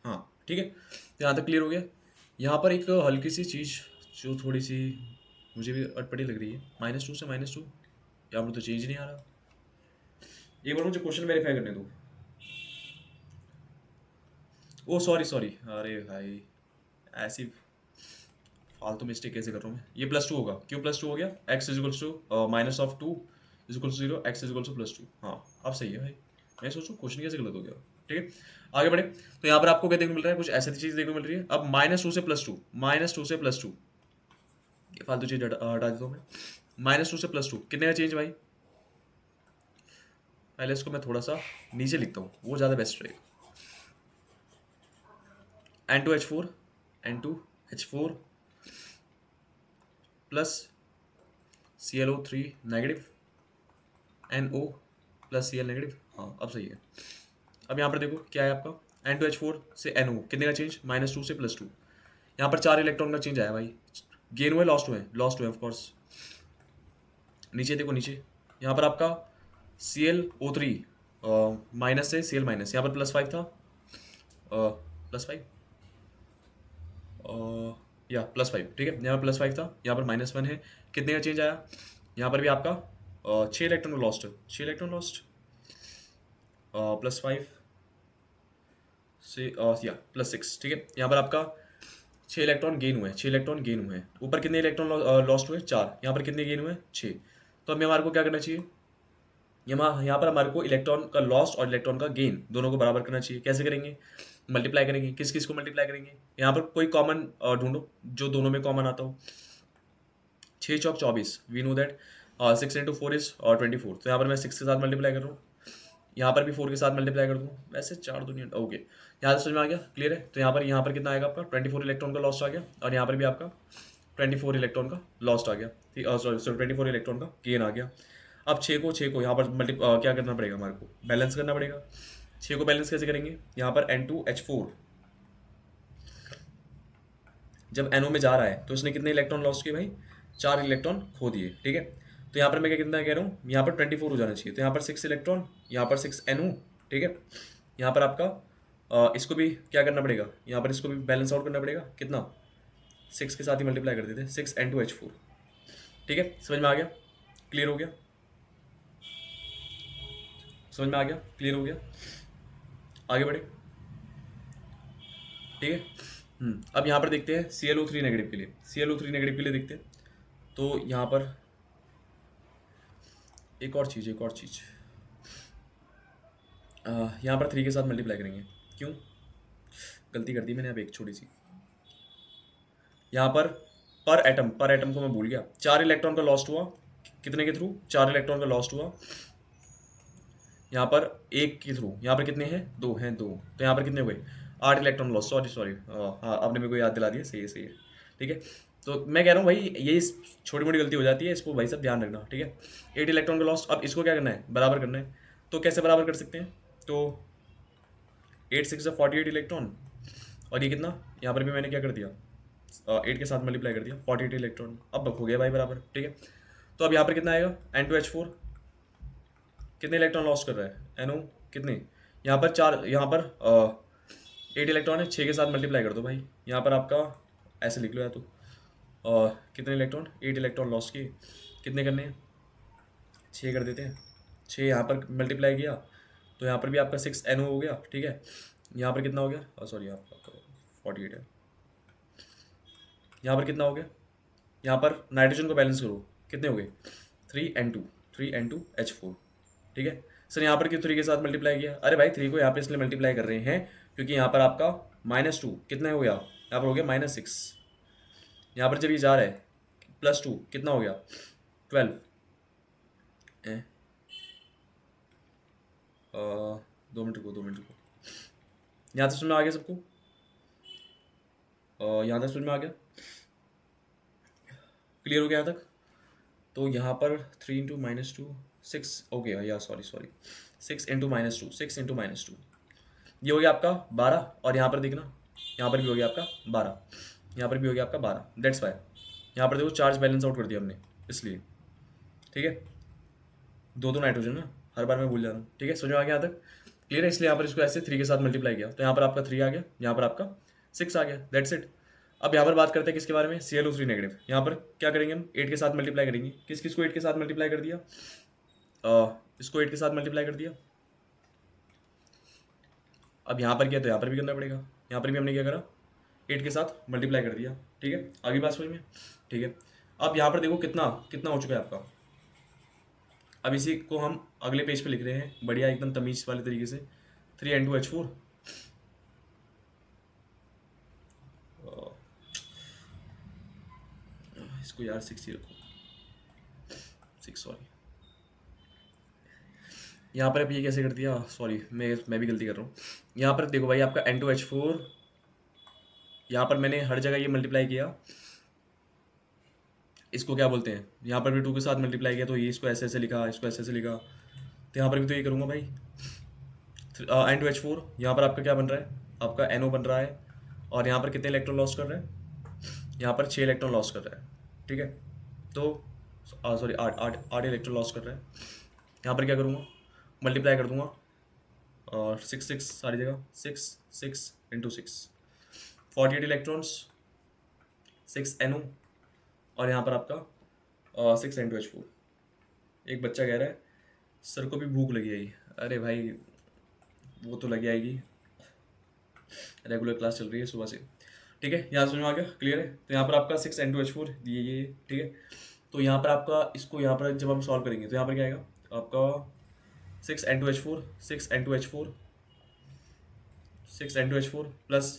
हाँ ठीक है, तो यहाँ तक क्लियर हो गया। यहाँ पर एक हल्की सी चीज़ जो थोड़ी सी मुझे भी अटपटी लग रही है, -2 से -2, यहाँ पर तो चेंज नहीं आ रहा। एक बार मुझे क्वेश्चन वेरीफाई करने दो। ओ सॉरी सॉरी, अरे भाई ऐसी फालतू मिस्टेक कैसे कर रहा हूँ मैं। ये +2 होगा, क्यों +2 हो गया, x is equals to -2 is equals to 0, x is equals to +2। हाँ अब सही है भाई, मैं सोचूं क्वेश्चन कैसे गलत हो गया, ठीक है। आगे बढ़े। तो यहाँ पर आपको क्या देखने को मिल रहा है, कुछ ऐसी चीज़ देखने को मिल रही है। अब -2 से +2, -2 से +2, ये फालतू चीज़ हटा देता हूँ मैं। -2 से +2 कितने का चेंज भाई, पहले इसको मैं थोड़ा सा नीचे लिखता हूँ, वो ज़्यादा बेस्ट रहेगा। N2H4 N2H4 plus ClO3 negative, NO plus Cl negative. हाँ अब सही है। अब यहाँ पर देखो क्या है आपका, N2H4 से NO कितने का चेंज, -2 से +2। यहाँ पर 4 इलेक्ट्रॉन का चेंज आया भाई, गेन हुए लॉस्ट हुए, लॉस्ट हुए ऑफकोर्स। नीचे देखो नीचे, यहाँ पर आपका ClO3 माइनस से Cl माइनस, यहाँ पर +5 था, +5 या +5, ठीक है, यहाँ पर +5 था, यहाँ पर -1 है। कितने का चेंज आया, यहाँ पर भी आपका 6 इलेक्ट्रॉन लॉस्ट, 6 इलेक्ट्रॉन लॉस्ट, +5 से या +6, ठीक है। यहाँ पर आपका 6 इलेक्ट्रॉन गेन हुए, 6 इलेक्ट्रॉन गेन हुए। ऊपर कितने इलेक्ट्रॉन लॉस्ट हुए, 4। यहाँ पर कितने गेन हुए, 6। तो हमें हमारे को क्या करना चाहिए, यहाँ पर हमारे को इलेक्ट्रॉन का लॉस्ट और इलेक्ट्रॉन का गेन दोनों को बराबर करना चाहिए। कैसे करेंगे, मल्टीप्लाई करेंगे, किस किस को मल्टीप्लाई करेंगे, यहाँ पर कोई कॉमन ढूंढो जो दोनों में कॉमन आता हो। 6 चौक 24, वी नो दैट 6 × 4 इज 24। तो यहाँ पर मैं 6 के साथ मल्टीप्लाई कर रहा हूँ, यहाँ पर भी 4 के साथ मल्टीप्लाई कर दूँ, वैसे 4 दुनिया ओके। यहाँ से समझ में आ गया, क्लियर है। तो यहाँ पर कितना आएगा आपका, 24 इलेक्ट्रॉन का लॉस्ट आ गया, और यहाँ पर भी आपका 24 इलेक्ट्रॉन का लॉस्ट आ गया, ठीक, सॉरी 24 इलेक्ट्रॉन का गेन आ गया। अब 6 को यहाँ पर क्या करना पड़ेगा, हमारे को बैलेंस करना पड़ेगा। 6 को बैलेंस कैसे करेंगे, यहाँ पर N2H4 जब NO में जा रहा है तो इसने कितने इलेक्ट्रॉन लॉस्ट किए भाई, 4 इलेक्ट्रॉन खो दिए, ठीक है। तो यहाँ पर मैं क्या कितना कह रहा हूँ, यहाँ पर 24 हो जाना चाहिए। तो यहाँ पर 6 इलेक्ट्रॉन, यहाँ पर 6 NO, ठीक है। यहाँ पर आपका इसको भी क्या करना पड़ेगा, यहाँ पर इसको भी बैलेंस आउट करना पड़ेगा, कितना 6 के साथ ही मल्टीप्लाई कर देते हैं, 6 N2H4, ठीक है। समझ में आ गया, क्लियर हो गया, समझ में आ गया, क्लियर हो गया, आगे बढ़े, ठीक है। अब यहाँ पर देखते हैं ClO3 नेगेटिव के लिए, ClO3 नेगेटिव के लिए देखते हैं। तो यहाँ पर एक और चीज़ यहाँ पर 3 के साथ मल्टीप्लाई करेंगे, क्यों, गलती कर दी मैंने अब एक छोटी सी, यहाँ पर एटम को मैं भूल गया, 4 इलेक्ट्रॉन का लॉस्ट हुआ, कितने के थ्रू, 4 इलेक्ट्रॉन का लॉस्ट हुआ। यहाँ पर एक के थ्रू, यहाँ पर कितने हैं, 2 हैं, 2, तो यहाँ पर कितने हुए, 8 इलेक्ट्रॉन लॉस, सॉरी सॉरी, हाँ आपने मेरे को याद दिला दिया, सही है सही है। ठीक है, तो मैं कह रहा हूँ भाई ये छोटी मोटी गलती हो जाती है, इसको भाई सब ध्यान रखना। ठीक है, 8 इलेक्ट्रॉन का लॉस, अब इसको क्या करना है, बराबर करना है। तो कैसे बराबर कर सकते हैं, तो 8 6 48 इलेक्ट्रॉन, और ये कितना, यहाँ पर भी मैंने क्या कर दिया, 8 के साथ मल्टीप्लाई कर दिया, 48 इलेक्ट्रॉन, अब हो गया भाई बराबर। ठीक है, तो अब यहाँ पर कितना आएगा, N2H4 कितने इलेक्ट्रॉन लॉस कर रहा है, NO कितने, यहाँ पर 4, यहाँ पर 8 इलेक्ट्रॉन है, 6 के साथ मल्टीप्लाई कर दो भाई, यहाँ पर आपका ऐसे लिख लो या तो कितने इलेक्ट्रॉन, 8 इलेक्ट्रॉन लॉस किए, कितने करने हैं, 6 कर देते हैं, 6 यहाँ पर मल्टीप्लाई किया तो यहाँ पर भी आपका 6 NO हो गया। ठीक है, यहाँ पर कितना हो गया, सॉरी आपका 48 है, यहाँ पर कितना हो गया, यहाँ पर नाइट्रोजन को बैलेंस करो, कितने हो गए, 3N2H4। ठीक है सर, यहाँ पर क्यों 3 के साथ मल्टीप्लाई किया, अरे भाई 3 को यहाँ पे इसलिए मल्टीप्लाई कर रहे हैं क्योंकि यहाँ पर आपका -2 कितना हो गया, यहाँ पर हो गया -6, यहाँ पर जब ये जा रहा है +2 कितना हो गया, 12 है। 2 मिनट को, 2 मिनट को, यहाँ तक समझ में आ गया सबको, यहाँ तक समझ में आ गया, क्लियर हो गया यहाँ तक। तो यहाँ पर 3 इंटू -2 6 ओके, या सॉरी सॉरी 6 इंटू -2 6 इंटू -2 ये हो गया आपका 12, और यहाँ पर देखना, यहाँ पर भी हो गया आपका 12, यहाँ पर भी हो गया आपका 12, दैट्स वाई यहाँ पर देखो चार्ज बैलेंस आउट कर दिया हमने इसलिए। ठीक है, दो नाइट्रोजन ना, हर बार मैं भूल जा रहा हूँ। ठीक है, समझ में आ गया यहाँ तक, क्लियर है, इसलिए यहाँ पर इसको ऐसे 3 के साथ मल्टीप्लाई किया, तो यहाँ पर आपका 3 आ गया, यहाँ पर आपका 6 आ गया, दैट्स इट। अब यहाँ पर बात करते हैं किसके बारे में, ClO3 नेगेटिव। यहाँ पर क्या करेंगे हम, 8 के साथ मल्टीप्लाई करेंगे, किस किस को 8 के साथ मल्टीप्लाई कर दिया, इसको 8 के साथ मल्टीप्लाई कर दिया। अब यहाँ पर किया तो यहाँ पर भी करना पड़ेगा, यहाँ पर भी हमने क्या करा, 8 के साथ मल्टीप्लाई कर दिया। ठीक है, आगे बात समझ में। ठीक है, अब यहाँ पर देखो कितना कितना हो चुका है आपका। अब इसी को हम अगले पेज पे लिख रहे हैं बढ़िया एकदम तमीज वाले तरीके से, 3N2H4 इसको यार 6 ही रखो, 6 सॉरी, यहाँ पर अब ये कैसे कर दिया, सॉरी मैं भी गलती कर रहा हूँ। यहाँ पर देखो भाई आपका N2H4, यहाँ पर मैंने हर जगह ये मल्टीप्लाई किया, इसको क्या बोलते हैं, यहाँ पर भी 2 के साथ मल्टीप्लाई किया, तो ये इसको ऐसे ऐसे लिखा, इसको ऐसे ऐसे लिखा, तो यहाँ पर भी तो ये करूँगा भाई। N2H4 यहाँ पर आपका क्या बन रहा है, आपका NO बन रहा है, और यहाँ पर कितने इलेक्ट्रॉन लॉस कर रहा है, यहाँ पर 6 इलेक्ट्रॉन लॉस कर रहा है। ठीक है, तो सॉरी 8 इलेक्ट्रॉन लॉस कर रहा है। यहाँ पर क्या करूँगा, मल्टीप्लाई कर दूंगा, और 6 6 सारी जगह 6 6 इंटू 6 48 इलेक्ट्रॉन्स, 6 NO, और यहाँ पर आपका 6 N2H4। एक बच्चा कह रहा है सर को भी भूख लगी है, अरे भाई वो तो लगी आएगी, रेगुलर क्लास चल रही है सुबह से। ठीक है, यहाँ समझ में आ गया, क्लियर है। तो यहाँ पर आपका 6 N2H4 ये ठीक है, तो यहाँ पर आपका इसको यहाँ पर जब हम सॉल्व करेंगे तो यहाँ पर क्या आएगा आपका 6 N2H4 6 N2H4 6 N2H4 plus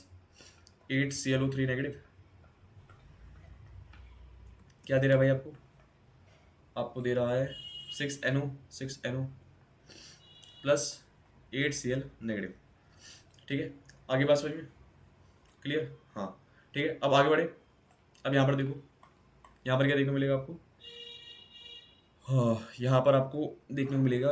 8 ClO3 negative, क्या दे रहा है भाई आपको, आपको दे रहा है 6NO प्लस 8 Cl नेगेटिव। ठीक है, आगे बात समझ में, क्लियर, हाँ ठीक है। अब आगे बढ़े, अब यहाँ पर देखो, यहाँ पर क्या देखने को मिलेगा आपको, हाँ यहाँ पर आपको देखने को मिलेगा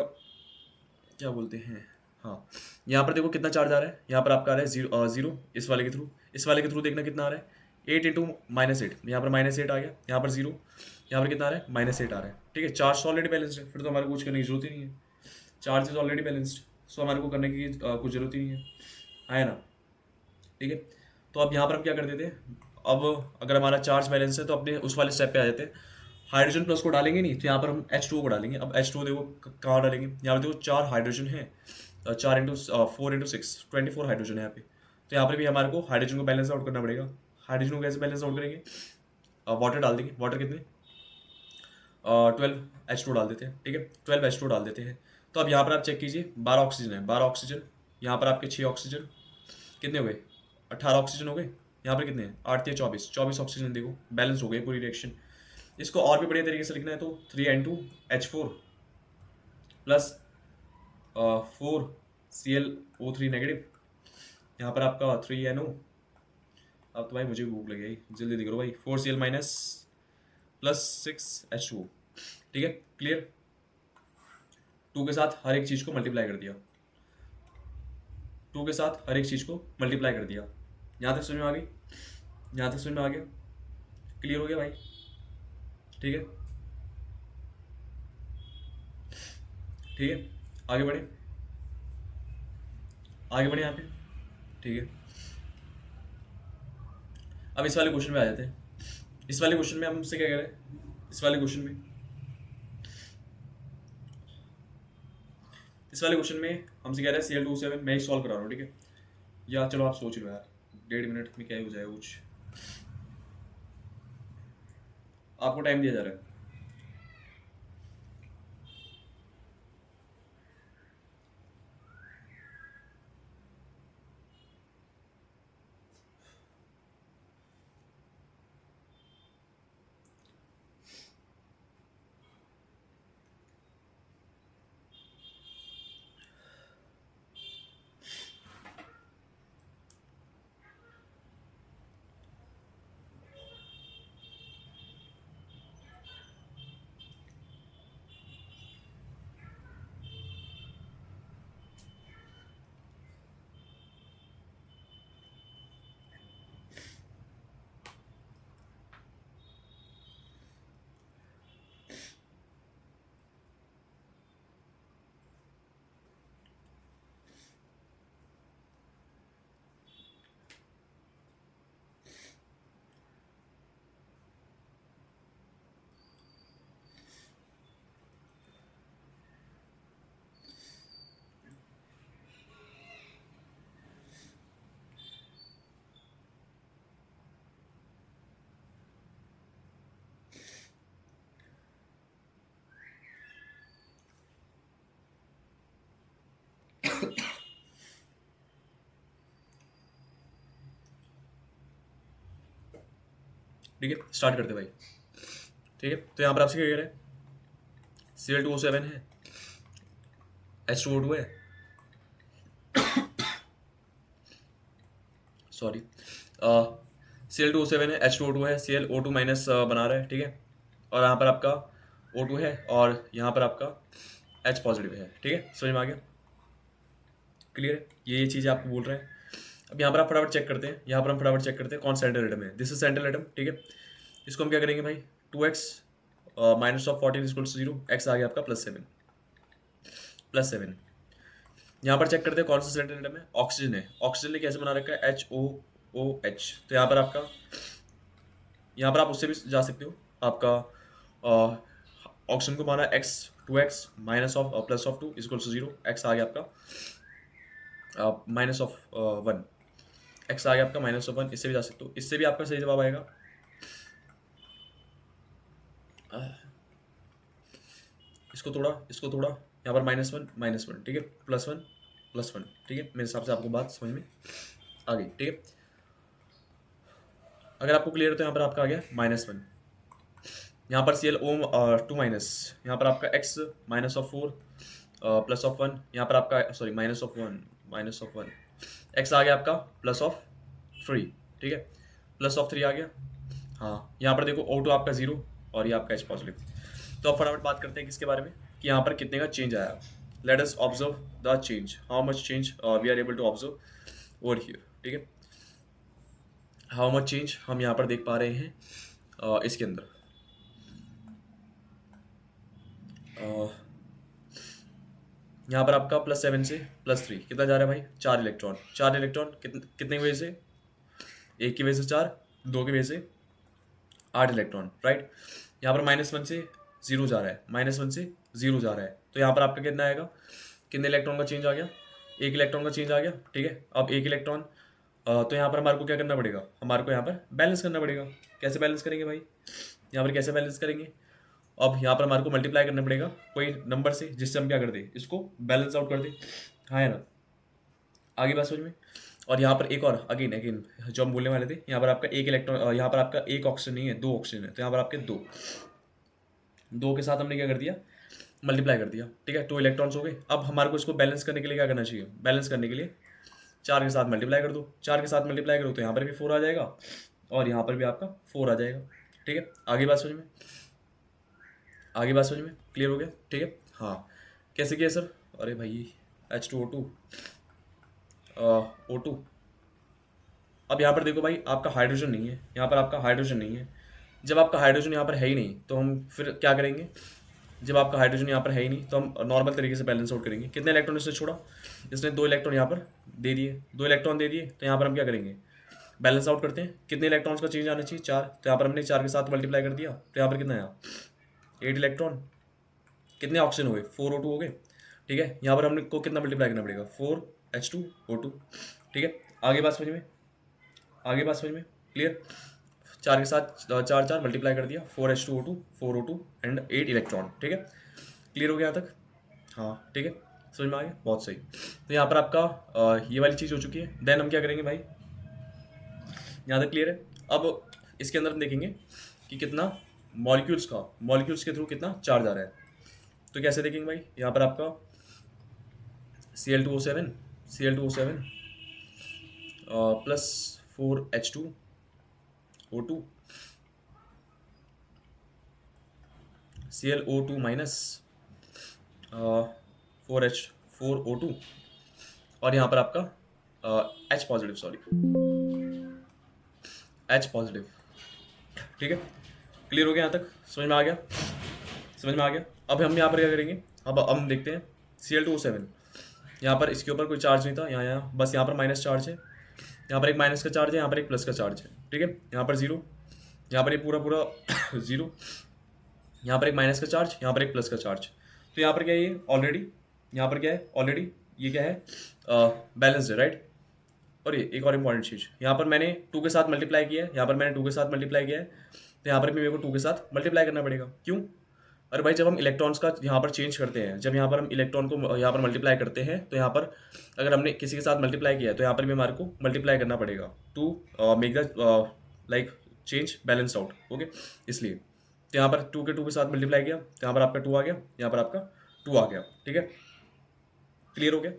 क्या बोलते हैं, हाँ यहाँ पर देखो कितना चार्ज आ रहा है, यहाँ पर आपका आ रहा है 0 इस वाले के थ्रू देखना कितना आ रहा है, 8 इंटू -8, यहाँ पर -8 आ गया, यहाँ पर 0, यहाँ पर कितना आ रहा है -8 आ रहा है। ठीक है, चार्ज ऑलरेडी बैलेंस्ड है, फिर तो हमारे को कुछ करने की जरूरत ही नहीं है, चार्ज इज ऑलरेडी बैलेंस्ड, सो हमारे को करने की कुछ जरूरत ही नहीं है ना। ठीक है, तो अब यहाँ पर हम क्या कर देते हैं, अब अगर हमारा चार्ज बैलेंस है तो अपने उस वाले स्टेप पे आ जाते हैं, हाइड्रोजन प्लस को डालेंगे नहीं, तो यहाँ पर हम H2O को डालेंगे। अब H2O देखो कहाँ डालेंगे, यहाँ पर देखो 4 हाइड्रोजन है, 4 इंटू 4 इंटू 6 24 हाइड्रोजन है यहाँ पे, तो यहाँ पर भी हमारे को हाइड्रोजन को बैलेंस आउट करना पड़ेगा। हाइड्रोजन को कैसे बैलेंस आउट करेंगे, वाटर डाल देंगे, वाटर कितने 12 H2O डाल देते हैं। ठीक है, 12 H2O डाल देते हैं। तो अब यहाँ पर आप चेक कीजिए, 12 ऑक्सीजन है, 12 ऑक्सीजन, यहाँ पर आपके 6 ऑक्सीजन, कितने हो गए 18 ऑक्सीजन हो गए। यहाँ पर कितने हैं, 8 या 24, 24 ऑक्सीजन देखो, बैलेंस हो गई पूरी रिएक्शन। इसको और भी बढ़िया तरीके से लिखना है तो 3N2H4 plus 4Cl O3 negative, यहाँ पर आपका 3NO। अब तो भाई मुझे भी भूख लगी है, जल्दी करो भाई, 4Cl माइनस प्लस 6H2, ठीक है क्लियर। 2 के साथ हर एक चीज़ को मल्टीप्लाई कर दिया, 2 के साथ हर एक चीज़ को मल्टीप्लाई कर दिया। यहाँ तक समझ में आ गई, यहाँ तक समझ में आ गया, क्लियर हो गया भाई, ठीक है ठीक है। आगे बढ़े, आगे बढ़े यहाँ पे, ठीक है। अब इस वाले क्वेश्चन में आ जाते हैं। इस वाले क्वेश्चन में हमसे क्या कह रहे हैं, इस वाले क्वेश्चन में, इस वाले क्वेश्चन में हमसे कह रहा है Cl2O7, मैं ही सॉल्व करा रहा हूँ, ठीक है। या चलो आप सोच लो यार, 1.5 मिनट में क्या ही हो जाएगा कुछ, आपको टाइम दिया जा रहा है। ठीक है स्टार्ट करते भाई, ठीक है। तो यहाँ पर आपसे क्या कह रहे हैं, Cl2O7 है, H2O2 है, सॉरी, Cl2O7 है, H2O2 है, Cl O2 माइनस बना रहा है, ठीक है। और यहाँ पर आपका O2 है और यहाँ पर आपका H पॉजिटिव है, ठीक है, समझ में आ गया, क्लियर है। ये चीज़ें आपको बोल रहे हैं। अब यहाँ पर आप फटाफट चेक करते हैं, यहाँ पर हम फटाफट चेक करते हैं कौन सेंट्रल एटम है, दिस इज सेंट्रल एटम, ठीक है। इसको हम क्या करेंगे भाई, 2x minus of 14 is 0, x आ गया आपका +7। यहाँ पर चेक करते हैं कौन सा सेंट्रल एटम है, ऑक्सीजन है। ऑक्सीजन ने कैसे बना रखा है, HOOH, तो यहाँ पर आपका, यहाँ पर आप उससे भी जा सकते हो, आपका ऑक्सीजन को माना x 2x minus of plus of 2 is 0, x आ गया आपका माइनस ऑफ 1, x आ गया आपका माइनस ऑफ 1, इससे भी जा सकते हो, इससे भी आपका सही जवाब आएगा। इसको थोड़ा यहाँ पर -1 ठीक है, +1 ठीक है, मेरे हिसाब से आपको बात समझ में आ गई, ठीक है। अगर आपको क्लियर है तो यहाँ पर आपका आ गया -1, यहाँ पर Cl2 माइनस, यहाँ पर आपका x minus of 4 plus of 1, यहाँ पर आपका सॉरी माइनस ऑफ 1 x आ गया आपका +3, ठीक है, +3 आ गया। हाँ यहाँ पर देखो O2 आपका 0 और ये आपका H पॉजिटिव। तो अब फटाफट बात करते हैं किसके बारे में, कि यहाँ पर कितने का चेंज आया। Let us observe the change, how much change we are able to observe over here, ठीक है। हाउ मच चेंज हम यहाँ पर देख पा रहे हैं इसके अंदर, यहाँ पर आपका +7 से +3 कितना जा रहा है भाई, 4 इलेक्ट्रॉन। 4 इलेक्ट्रॉन कितने की वजह से, एक की वजह से 4, 2 की वजह से 8 इलेक्ट्रॉन, राइट। यहाँ पर -1 से 0 जा रहा है, -1 से 0 जा रहा है, तो यहाँ पर आपका कितना आएगा, कितने इलेक्ट्रॉन का चेंज आ गया, एक इलेक्ट्रॉन का चेंज आ गया, ठीक है। अब एक इलेक्ट्रॉन तो यहाँ पर हमारे को क्या करना पड़ेगा, हमारे को यहाँ पर बैलेंस करना पड़ेगा। कैसे बैलेंस करेंगे भाई, यहाँ पर कैसे बैलेंस करेंगे, अब यहाँ पर हमारे को मल्टीप्लाई करना पड़ेगा कोई नंबर से, जिससे हम क्या कर दे, इसको बैलेंस आउट कर दे, हाँ है ना, आगे बात समझ में। और यहाँ पर एक और अगेन अगेन जो हम बोलने वाले थे, यहाँ पर आपका एक इलेक्ट्रॉन, यहाँ पर आपका एक ऑक्सीजन नहीं है, दो ऑक्सीजन है, तो यहाँ पर आपके दो, दो के साथ हमने क्या कर दिया, मल्टीप्लाई कर दिया, ठीक है, टू इलेक्ट्रॉन्स हो गए। अब हमारे को इसको बैलेंस करने के लिए क्या करना चाहिए, बैलेंस करने के लिए चार के साथ मल्टीप्लाई कर दो, चार के साथ मल्टीप्लाई करो तो यहाँ पर भी फोर आ जाएगा और यहाँ पर भी आपका फोर आ जाएगा, ठीक है। आगे बात समझ में, आगे बात समझ में क्लियर हो गया, ठीक है। हाँ, कैसे किया सर, अरे भाई H2O2 O2। अब यहाँ पर देखो भाई, आपका हाइड्रोजन नहीं है, यहाँ पर आपका हाइड्रोजन नहीं है। जब आपका हाइड्रोजन यहाँ पर है ही नहीं तो हम फिर क्या करेंगे, जब आपका हाइड्रोजन यहाँ पर है ही नहीं तो हम नॉर्मल तरीके से बैलेंस आउट करेंगे। कितने इलेक्ट्रॉन इसने छोड़ा, इसने दो इलेक्ट्रॉन यहाँ पर दे दिए, दो इलेक्ट्रॉन दे दिए, तो यहाँ पर हम क्या करेंगे, बैलेंस आउट करते हैं। कितने इलेक्ट्रॉन्स का चेंज आना चाहिए, चार, तो यहाँ पर हमने चार के साथ मल्टीप्लाई कर दिया, तो यहाँ पर कितना आया, 8 इलेक्ट्रॉन। कितने ऑक्सीजन हुए, 4O2 हो गए, ठीक है। यहाँ पर हमने को कितना मल्टीप्लाई करना पड़ेगा, 4H2O2, ठीक है। आगे बात समझ में, आगे बात समझ में क्लियर। चार के साथ चार चार मल्टीप्लाई कर दिया, 4H2O2 4O2 एंड 8 इलेक्ट्रॉन, ठीक है। क्लियर हो गया यहाँ तक, हाँ ठीक है, समझ में आ गया, बहुत सही। तो यहाँ पर आपका ये वाली चीज़ हो चुकी है। देन हम क्या करेंगे भाई, यहाँ तक क्लियर है। अब इसके अंदर हम देखेंगे कि कितना मॉलिक्यूल्स का, मॉलिक्यूल्स के थ्रू कितना चार्ज आ रहा है। तो कैसे देखेंगे भाई, यहाँ पर आपका Cl2O7 Cl2O7 plus 4H2O2 ClO2 minus 4H4O2 और यहाँ पर आपका H positive, sorry H positive, ठीक है। क्लियर हो गया यहाँ तक, समझ में आ गया, समझ में आ गया। अब हम यहाँ पर क्या करेंगे, अब हम देखते हैं Cl2O7, यहाँ पर इसके ऊपर कोई चार्ज नहीं था, यहाँ बस यहाँ पर माइनस चार्ज है, यहाँ पर एक माइनस का चार्ज है, यहाँ पर एक प्लस का चार्ज है, ठीक है। यहाँ पर जीरो, यहाँ पर ये पूरा पूरा जीरो, यहाँ पर एक माइनस का चार्ज, यहाँ पर एक प्लस का चार्ज। तो यहाँ पर क्या है, ये ऑलरेडी, यहाँ पर क्या है ऑलरेडी, ये क्या है बैलेंस है, राइट। और ये एक और इम्पॉर्टेंट चीज़, यहाँ पर मैंने टू के साथ मल्टीप्लाई किया है, यहाँ पर मैंने टू के साथ मल्टीप्लाई किया है, तो यहाँ पर भी मेरे को टू के साथ मल्टीप्लाई करना पड़ेगा। क्यों, अरे भाई जब हम इलेक्ट्रॉन्स का यहाँ पर चेंज करते हैं, जब यहाँ पर हम इलेक्ट्रॉन को यहाँ पर मल्टीप्लाई करते हैं, तो यहाँ पर अगर हमने किसी के साथ मल्टीप्लाई किया है तो यहाँ पर भी हमारे को मल्टीप्लाई करना पड़ेगा to make the like change balance out, okay. इसलिए तो यहाँ पर टू के साथ मल्टीप्लाई किया, तो यहाँ पर आपका टू आ गया, यहाँ पर आपका टू आ गया, ठीक है। क्लियर हो गया,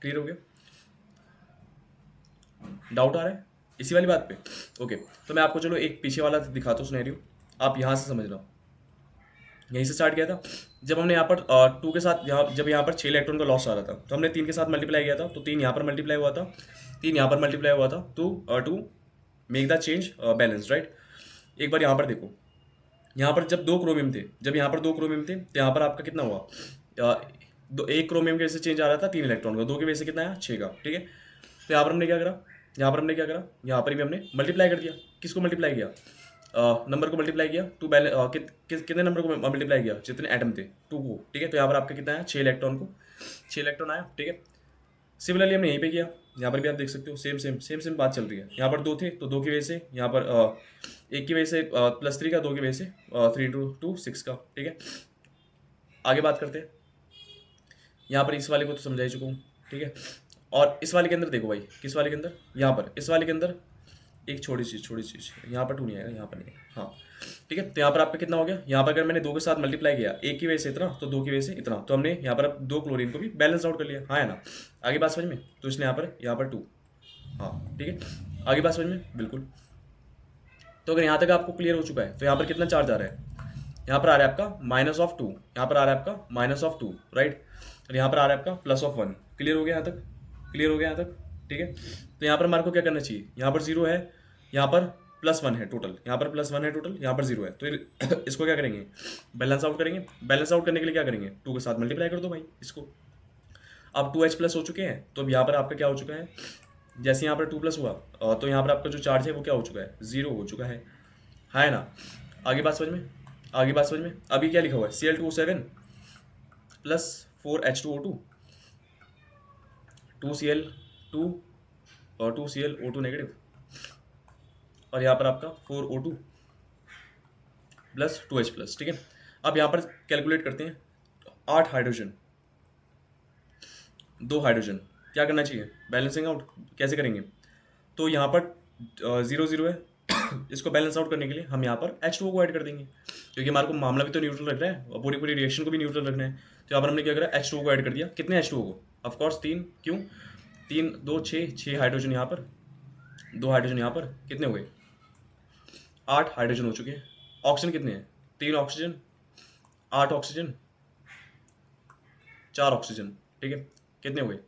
क्लियर हो गया, डाउट आ रहा है इसी वाली बात पे, ओके। तो मैं आपको चलो एक पीछे वाला दिखाता हूँ सिनेरियो, आप यहाँ से समझ लो। यहीं से स्टार्ट किया था, जब हमने यहाँ पर टू के साथ जब यहाँ पर 6 इलेक्ट्रॉन का लॉस आ रहा था, तो हमने 3 के साथ मल्टीप्लाई किया था, तो 3 यहाँ पर मल्टीप्लाई हुआ था, 3 यहाँ पर मल्टीप्लाई हुआ था, to make the change balance, right. एक बार यहाँ पर देखो, यहाँ पर जब 2 क्रोमियम थे, जब यहाँ पर 2 क्रोमियम थे, तो यहाँ पर आपका कितना हुआ, एक क्रोमियम के वजह से चेंज आ रहा था 3 इलेक्ट्रॉन का, 2 की वजह से कितना आया 6 का, ठीक है। तो यहाँ पर हमने क्या करा, यहाँ पर हमने क्या करा, यहाँ पर भी हमने मल्टीप्लाई कर दिया, किसको मल्टीप्लाई किया, नंबर को मल्टीप्लाई किया, टू कितने नंबर को मल्टीप्लाई किया, जितने एटम थे 2 को, ठीक है। तो यहाँ पर आपका कितना है 6 इलेक्ट्रॉन को, 6 इलेक्ट्रॉन आया, ठीक है। सिमिलरली हमने यहीं पे किया, यहाँ पर भी आप देख सकते हो सेम सेम सेम सेम बात चल रही है। यहाँ पर 2 थे तो 2 की वजह से यहाँ पर एक की वजह से +3 का, 2 की वजह से 3 × 2 6 का, ठीक है। आगे बात करते हैं, यहाँ पर इस वाले को तो समझा ही चुका हूँ, ठीक है। और इस वाले के अंदर देखो भाई, किस वाले के अंदर, यहाँ पर इस वाले के अंदर एक छोटी चीज़, यहाँ पर 2 नहीं आएगा, यहाँ पर नहीं है, हाँ ठीक है। तो यहाँ पर आपका कितना हो गया, यहाँ पर अगर मैंने 2 के साथ मल्टीप्लाई किया, एक की वजह से इतना तो 2 की वजह से इतना, तो हमने यहाँ पर 2 क्लोरीन को भी बैलेंस आउट कर लिया, हाँ है ना। आगे बात समझ में, तो इसने यहाँ पर 2, हाँ ठीक है। आगे बात समझ में बिल्कुल। तो अगर यहाँ तक आपको क्लियर हो चुका है, तो यहाँ पर कितना चार्ज आ रहा है, यहाँ पर आ रहा है आपका -2, यहाँ पर आ रहा है आपका -2, राइट। और यहाँ पर आ रहा है आपका +1। क्लियर हो गया यहाँ तक, क्लियर हो गया यहाँ तक, ठीक है। तो यहाँ पर हमारे को क्या करना चाहिए, यहाँ पर 0 है, यहाँ पर +1 है टोटल, यहाँ पर +1 है टोटल, यहाँ पर 0 है, तो इसको क्या करेंगे, बैलेंस आउट करेंगे। बैलेंस आउट करने के लिए क्या करेंगे, 2 के साथ मल्टीप्लाई कर दो भाई इसको। अब 2H+ हो चुके हैं, तो अब यहाँ पर आपका क्या हो चुका है, जैसे यहाँ पर 2+ हुआ तो यहाँ पर आपका जो चार्ज है वो क्या हो चुका है, 0 हो चुका है ना। आगे बात समझ में, आगे बात समझ में। अभी क्या लिखा हुआ है, Cl2O7 प्लस 4H2O2 2Cl2 और 2ClO2 नेगेटिव, और यहाँ पर आपका 4O2 प्लस 2H+, ठीक है। अब यहाँ पर कैलकुलेट करते हैं, 8 हाइड्रोजन, 2 हाइड्रोजन, क्या करना चाहिए, बैलेंसिंग आउट कैसे करेंगे। तो यहाँ पर 0 0 है इसको बैलेंस आउट करने के लिए हम यहाँ पर H2O को ऐड कर देंगे, क्योंकि हमारे को मामला भी तो न्यूट्रल रख रहा है और पूरी पूरी रिएक्शन को भी न्यूट्रल रखना है। तो यहाँ पर हमने क्या करा, H2O को ऐड कर दिया। कितने H2O को, ऑफकोर्स 3, क्यों 3 2 6 हाइड्रोजन यहाँ पर, 2 हाइड्रोजन यहाँ पर, कितने हुए 8 हाइड्रोजन हो चुके हैं। ऑक्सीजन कितने हैं, 3 ऑक्सीजन, 8 ऑक्सीजन, 4 ऑक्सीजन, ठीक है, कितने हुए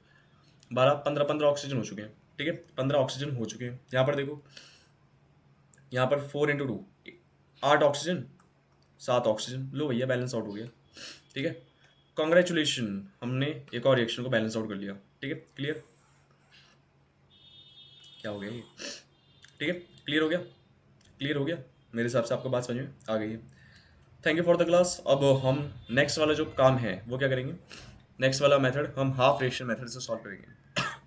12 15 15 ऑक्सीजन हो चुके हैं, ठीक है, 15 ऑक्सीजन हो चुके हैं। यहाँ पर देखो, यहाँ पर 4 × 2 8 ऑक्सीजन, 7 ऑक्सीजन, लो भैया बैलेंस आउट हो गया, ठीक है। कॉन्ग्रेचुलेशन, हमने एक और रिएक्शन को बैलेंस आउट कर लिया, ठीक है। क्लियर, क्या हो गया ये, ठीक है, क्लियर हो गया, क्लियर हो गया, मेरे हिसाब से आपको बात समझ में आ गई है। Thank you for the class. अब हम नेक्स्ट वाला जो काम है वो क्या करेंगे, नेक्स्ट वाला मेथड हम हाफ रिएक्शन मेथड से सॉल्व करेंगे,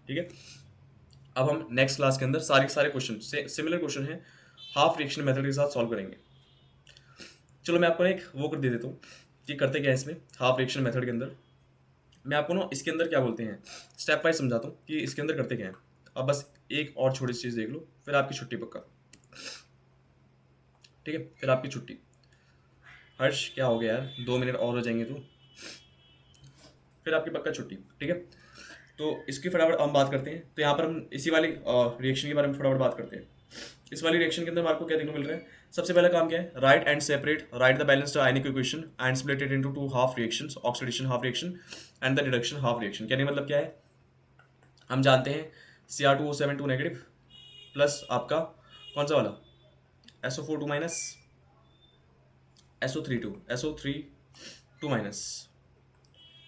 ठीक है। अब हम नेक्स्ट क्लास के अंदर सारे क्वेश्चन सिमिलर क्वेश्चन है हाफ रिएक्शन मेथड के साथ सॉल्व करेंगे। चलो मैं आपको एक वो कर दे देता हूँ कि करते क्या है इसमें हाफ रिएक्शन मेथड के अंदर। मैं आपको ना इसके अंदर क्या बोलते हैं स्टेप वाइज समझाता हूँ कि इसके अंदर करते क्या है। अब बस एक और छोटी सी चीज़ देख लो, फिर आपकी छुट्टी पक्का, ठीक है, फिर आपकी छुट्टी। हर्ष क्या हो गया यार, 2 मिनट और हो जाएंगे तो फिर आपकी पक्का छुट्टी, ठीक है। तो इसकी फटाफट हम बात करते हैं। तो यहाँ पर हम इसी वाली रिएक्शन के बारे में फटाफट बात करते हैं। इस वाली रिएक्शन के अंदर हमारे को क्या देखने को मिल रहा है, सबसे पहला काम क्या है, right and separate, right the balanced ionic equation and split it into 2 half reactions, oxidation half reaction and the reduction half reaction. कहने का मतलब क्या है, हम जानते हैं Cr2O7 2 नेगेटिव प्लस आपका कौन सा वाला SO4 2 माइनस SO3 2 माइनस,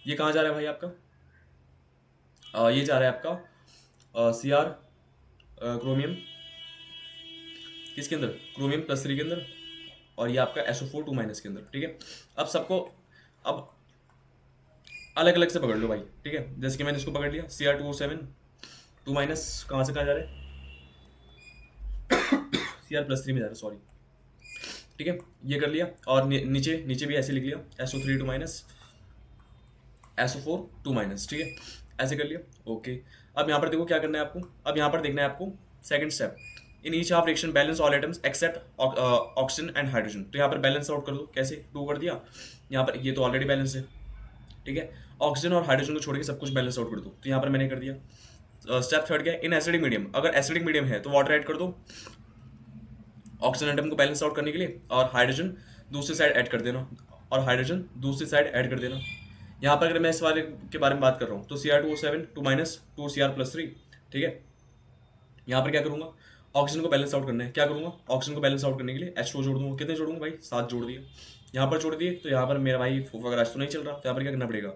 ये कहाँ जा रहा है भाई आपका, ये जा रहा है आपका Cr क्रोमियम किसके अंदर, क्रोमियम +3 के अंदर, और ये आपका SO4 2 माइनस के अंदर, ठीक है। अब सबको अब अलग अलग से पकड़ लो भाई, ठीक है। जैसे कि मैंने इसको पकड़ लिया Cr2O7 2 माइनस, कहाँ से कहाँ जा रहा है Cr+3 में जा रहा है, सॉरी, ठीक है, ये कर लिया। और नीचे नीचे भी ऐसे लिख लिया SO3 2 माइनस SO4 2 माइनस, ठीक है, ऐसे कर लिया, ओके। अब यहाँ पर देखो क्या करना है आपको, अब यहाँ पर देखना है आपको second step, in each half reaction balance all items except oxygen and hydrogen. तो यहाँ पर बैलेंस आउट कर दो, कैसे 2 कर दिया, यहाँ पर ये तो ऑलरेडी बैलेंस है, ठीक है, ऑक्सीजन और हाइड्रोजन को छोड़ के सब कुछ बैलेंस आउट कर दो। तो यहाँ पर मैंने कर दिया। स्टेप थर्ड क्या है, इन एसिडिक मीडियम, अगर एसिडिक मीडियम है तो वाटर ऐड कर दो ऑक्सीजन एटम को बैलेंस आउट करने के लिए, और हाइड्रोजन दूसरी साइड ऐड कर देना, और हाइड्रोजन दूसरी साइड ऐड कर देना। यहाँ पर अगर मैं इस वाले के बारे में बात कर रहा हूँ तो Cr2O7 2 माइनस 2 Cr+3, ठीक है। यहाँ पर क्या करूँगा, ऑक्सीजन को बैलेंस आउट करना है, क्या करूँगा, ऑक्सीजन को बैलेंस आउट करने के लिए H2O जोड़ दूँगा। कितने जोड़ूंगा भाई, 7 जोड़ दिए, यहाँ पर जोड़ दिए। तो यहाँ पर मेरा भाई फूफागराज तो नहीं चल रहा, तो यहाँ पर क्या करना पड़ेगा,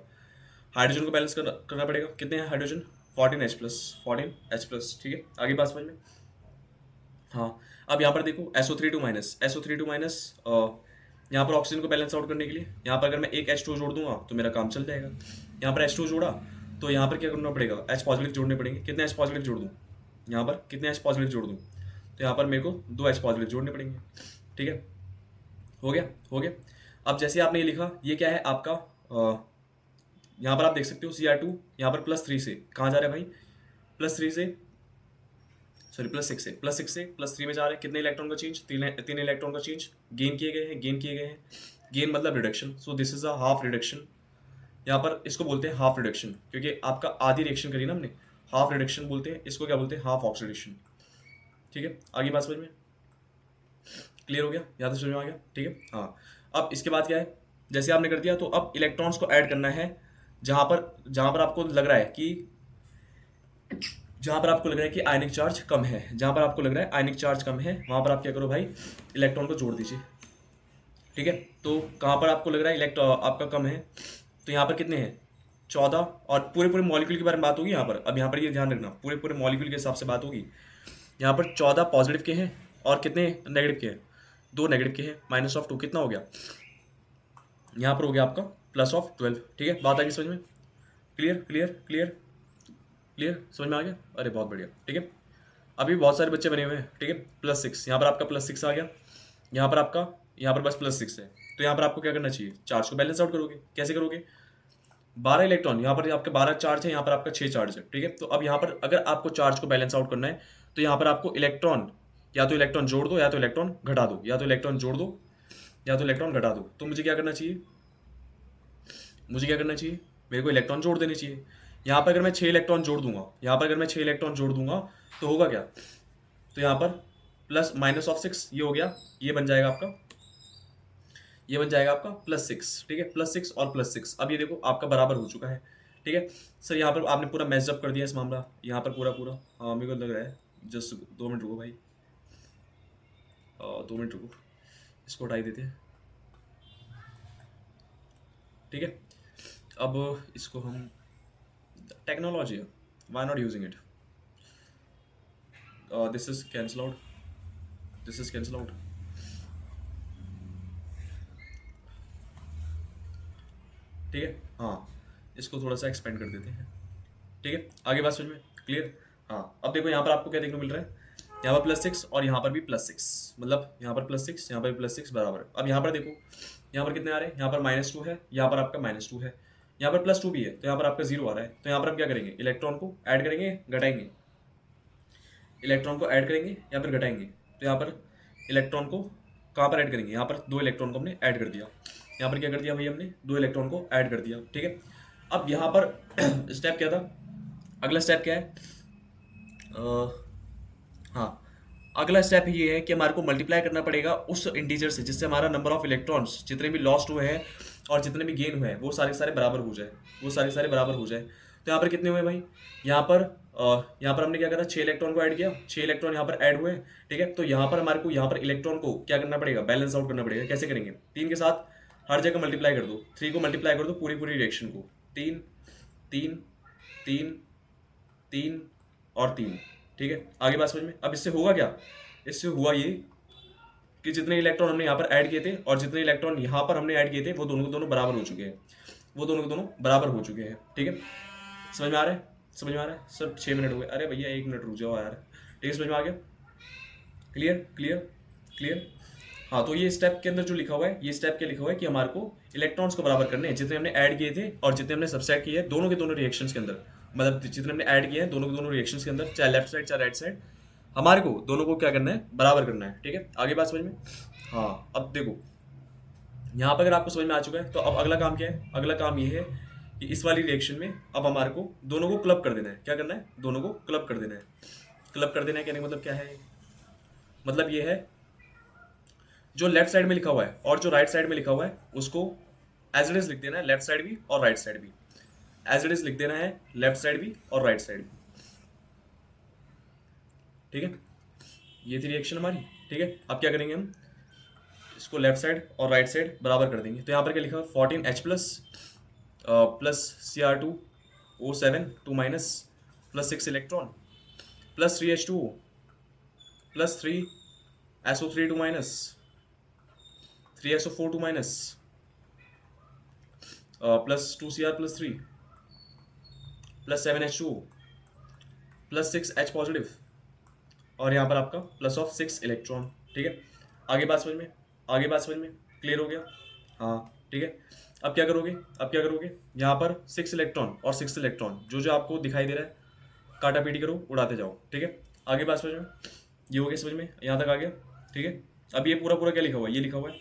हाइड्रोजन को बैलेंस करना पड़ेगा। कितने हैं हाइड्रोजन, 14H+, ठीक है, आगे बात समझ में। हाँ, अब यहाँ पर देखो SO3 2 माइनस, SO3 2 माइनस, यहाँ पर ऑक्सीजन को बैलेंस आउट करने के लिए यहाँ पर अगर मैं एक H2O जोड़ दूंगा तो मेरा काम चल जाएगा। यहाँ पर H2O जोड़ा तो यहाँ पर क्या करना पड़ेगा, H पॉजिटिव जोड़ने पड़ेंगे। कितने H पॉजिटिव जोड़ दूँ, यहाँ पर कितने H पॉजिटिव जोड़ दूँ, तो यहाँ पर मेरे को 2 H पॉजिटिव जोड़ने पड़ेंगे, ठीक है, हो गया हो गया। अब जैसे आपने ये लिखा, ये क्या है आपका, यहाँ पर आप देख सकते हो Cr2 यहाँ पर +3 से कहाँ जा रहा है भाई, +3 से सॉरी +6 से +3 में जा रहे हैं। कितने इलेक्ट्रॉन का चेंज, 3 इलेक्ट्रॉन का चेंज गेन किए गए हैं, गेन मतलब reduction. So this is a half reduction, यहाँ पर इसको बोलते हैं हाफ रिडक्शन, क्योंकि आपका आधी रिएक्शन करी ना हमने, हाफ रिडक्शन बोलते हैं इसको, क्या बोलते हैं, हाफ ऑक्सीडेशन, ठीक है। आगे बात समझ में क्लियर हो गया, यहाँ तक समझ में आ गया, ठीक है। हाँ, अब इसके बाद क्या है, जैसे आपने कर दिया तो अब इलेक्ट्रॉन्स को ऐड करना है जहाँ पर आपको लग रहा है कि आयनिक चार्ज कम है, जहाँ पर आपको लग रहा है आयनिक चार्ज कम है, वहाँ पर आप क्या करो भाई, इलेक्ट्रॉन को जोड़ दीजिए, ठीक है। तो कहाँ पर आपको लग रहा है इलेक्ट्रॉन आपका कम है, तो यहाँ पर कितने हैं 14, और पूरे पूरे मॉलिक्यूल के बारे में बात होगी यहाँ पर। अब यहाँ पर ये ध्यान रखना, पूरे पूरे मॉलिक्यूल के हिसाब से बात होगी। यहाँ पर 14 पॉजिटिव के हैं और कितने नेगेटिव के हैं, 2 नेगेटिव के हैं, -2 कितना हो गया, यहाँ पर हो गया आपका +12, ठीक है। बात आगे समझ में, क्लियर समझ में आ गया, अरे बहुत बढ़िया, ठीक है। अभी बहुत सारे बच्चे बने हुए हैं, ठीक है, +6, यहाँ पर आपका +6 आ गया, यहाँ पर बस +6 है। तो यहाँ पर आपको क्या करना चाहिए, चार्ज को बैलेंस आउट करोगे, कैसे करोगे, 12 इलेक्ट्रॉन, यहाँ पर आपके 12 चार्ज है, यहाँ पर आपका 6 चार्ज है, ठीक है। तो अब यहाँ पर अगर आपको चार्ज को बैलेंस आउट करना है तो यहाँ पर आपको इलेक्ट्रॉन, या तो इलेक्ट्रॉन जोड़ दो या तो इलेक्ट्रॉन घटा दो, या तो इलेक्ट्रॉन जोड़ दो या तो इलेक्ट्रॉन घटा दो। तो मुझे क्या करना चाहिए, मुझे क्या करना चाहिए, मेरे को इलेक्ट्रॉन जोड़ देने चाहिए। यहाँ पर अगर मैं 6 इलेक्ट्रॉन जोड़ दूंगा, यहाँ पर अगर मैं 6 इलेक्ट्रॉन जोड़ दूंगा तो होगा क्या, तो यहाँ पर प्लस माइनस ऑफ 6 ये हो गया, ये बन जाएगा आपका, ये बन जाएगा आपका +6, ठीक है। +6 और +6, अब ये देखो आपका बराबर हो चुका है, ठीक है। सर यहाँ पर आपने पूरा मैचअप कर दिया इस मामला, यहाँ पर पूरा पूरा, हाँ मेरे को लग रहा है। जस्ट 2 मिनट रुको भाई, 2 मिनट रुको, इसको हटाई देते हैं, ठीक है। अब इसको हम, टेक्नोलॉजी है, why not using it, this is cancel out, this is cancel out, ठीक है। हाँ, इसको थोड़ा सा एक्सपेंड कर देते हैं, ठीक है। आगे बात समझ में क्लियर। हाँ, अब देखो यहाँ पर आपको क्या देखने को मिल रहा है, यहाँ पर +6 और यहाँ पर भी +6, मतलब यहाँ पर +6 यहाँ पर +6 बराबर। अब यहाँ पर देखो, यहाँ पर कितने आ रहे हैं, यहाँ पर -2 है, यहाँ पर आपका -2 है, यहाँ पर +2 भी है, तो यहाँ पर आपका 0 आ रहा है। तो यहाँ पर हम क्या करेंगे, इलेक्ट्रॉन को ऐड करेंगे घटाएंगे, इलेक्ट्रॉन को ऐड करेंगे या फिर घटाएंगे। तो यहाँ पर इलेक्ट्रॉन को कहाँ पर ऐड करेंगे, यहाँ पर 2 इलेक्ट्रॉन को हमने ऐड कर दिया, यहाँ पर क्या कर दिया भाई हमने, 2 इलेक्ट्रॉन को ऐड कर दिया, ठीक है। अब यहाँ पर स्टेप क्या था, अगला स्टेप क्या है, हाँ, अगला स्टेप ये है कि हमारे को मल्टीप्लाई करना पड़ेगा उस इंटीजर से जिससे हमारा नंबर ऑफ इलेक्ट्रॉन्स जितने भी लॉस्ट हुए हैं और जितने भी गेन हुए हैं वो सारे सारे बराबर हो जाए, वो सारे सारे बराबर हो जाए। तो यहाँ पर कितने हुए भाई, यहाँ पर हमने क्या करा, 6 इलेक्ट्रॉन को ऐड किया, 6 इलेक्ट्रॉन यहाँ पर ऐड हुए, ठीक है। तो यहाँ पर हमारे को यहाँ पर इलेक्ट्रॉन को क्या करना पड़ेगा, बैलेंस आउट करना पड़ेगा। कैसे करेंगे, 3 के साथ हर जगह मल्टीप्लाई कर दो, 3 को मल्टीप्लाई कर दो पूरी पूरी रिएक्शन को, 3 3 3 3 और 3, ठीक है। आगे बात समझ में। अब इससे होगा क्या, इससे हुआ ये कि जितने इलेक्ट्रॉन हमने यहाँ पर ऐड किए थे और जितने इलेक्ट्रॉन यहाँ पर हमने ऐड किए थे वो दोनों के दोनों बराबर हो चुके हैं, वो दोनों के दोनों बराबर हो चुके हैं, ठीक है। समझ में आ रहा है, समझ में आ रहा है सर। 6 मिनट हो गए, अरे भैया 1 मिनट रुक जाओ यार, ठीक है। समझ में आ गया, क्लियर क्लियर क्लियर। हाँ, तो ये स्टेप के अंदर जो लिखा हुआ है, ये स्टेप क्या लिखा हुआ है कि हमारे को इलेक्ट्रॉन्स को बराबर करने हैं, जितने हमने ऐड किए थे और जितने हमने सबट्रैक्ट किए हैं दोनों के दोनों रिएक्शंस के अंदर, मतलब जितने हमने ऐड किए हैं दोनों के दोनों रिएक्शंस के अंदर, चाहे लेफ्ट साइड चाहे राइट साइड, हमारे को दोनों को क्या करना है, बराबर करना है, ठीक है। आगे बात समझ में। हाँ, अब देखो यहाँ पर अगर आपको समझ में आ चुका है तो अब अगला काम क्या है, अगला काम ये है कि इस वाली रिएक्शन में अब हमारे को दोनों को क्लब कर देना है। क्या करना है, दोनों को क्लब कर देना है। क्लब कर देना है कहने का मतलब क्या है, मतलब ये है जो लेफ्ट साइड में लिखा हुआ है और जो राइट साइड में लिखा हुआ है उसको एज इट इज लिख देना है, लेफ्ट साइड भी और राइट साइड भी एज इट इज लिख देना है, लेफ्ट साइड भी और राइट साइड भी, ठीक है। ये थी रिएक्शन हमारी, ठीक है। अब क्या करेंगे हम, इसको लेफ्ट साइड और राइट साइड बराबर कर देंगे। तो यहाँ पर क्या लिखा है, 14H plus Cr2O7 2 minus plus 6 electron plus 3H2O plus 3SO3 2 minus 3SO4 2 minus plus 2Cr plus 3 plus 7H2O plus 6H positive और यहाँ पर आपका प्लस ऑफ 6 इलेक्ट्रॉन, ठीक है। आगे बात समझ में, आगे बात समझ में क्लियर हो गया। हाँ, ठीक है। अब क्या करोगे, अब क्या करोगे, यहाँ पर 6 इलेक्ट्रॉन और 6 इलेक्ट्रॉन जो जो आपको दिखाई दे रहा है काटा पीटी करो, उड़ाते जाओ, ठीक है। आगे बात समझ में, ये हो गया समझ में, यहाँ तक आ गया, ठीक है। अब ये पूरा पूरा क्या लिखा हुआ है, ये लिखा हुआ है,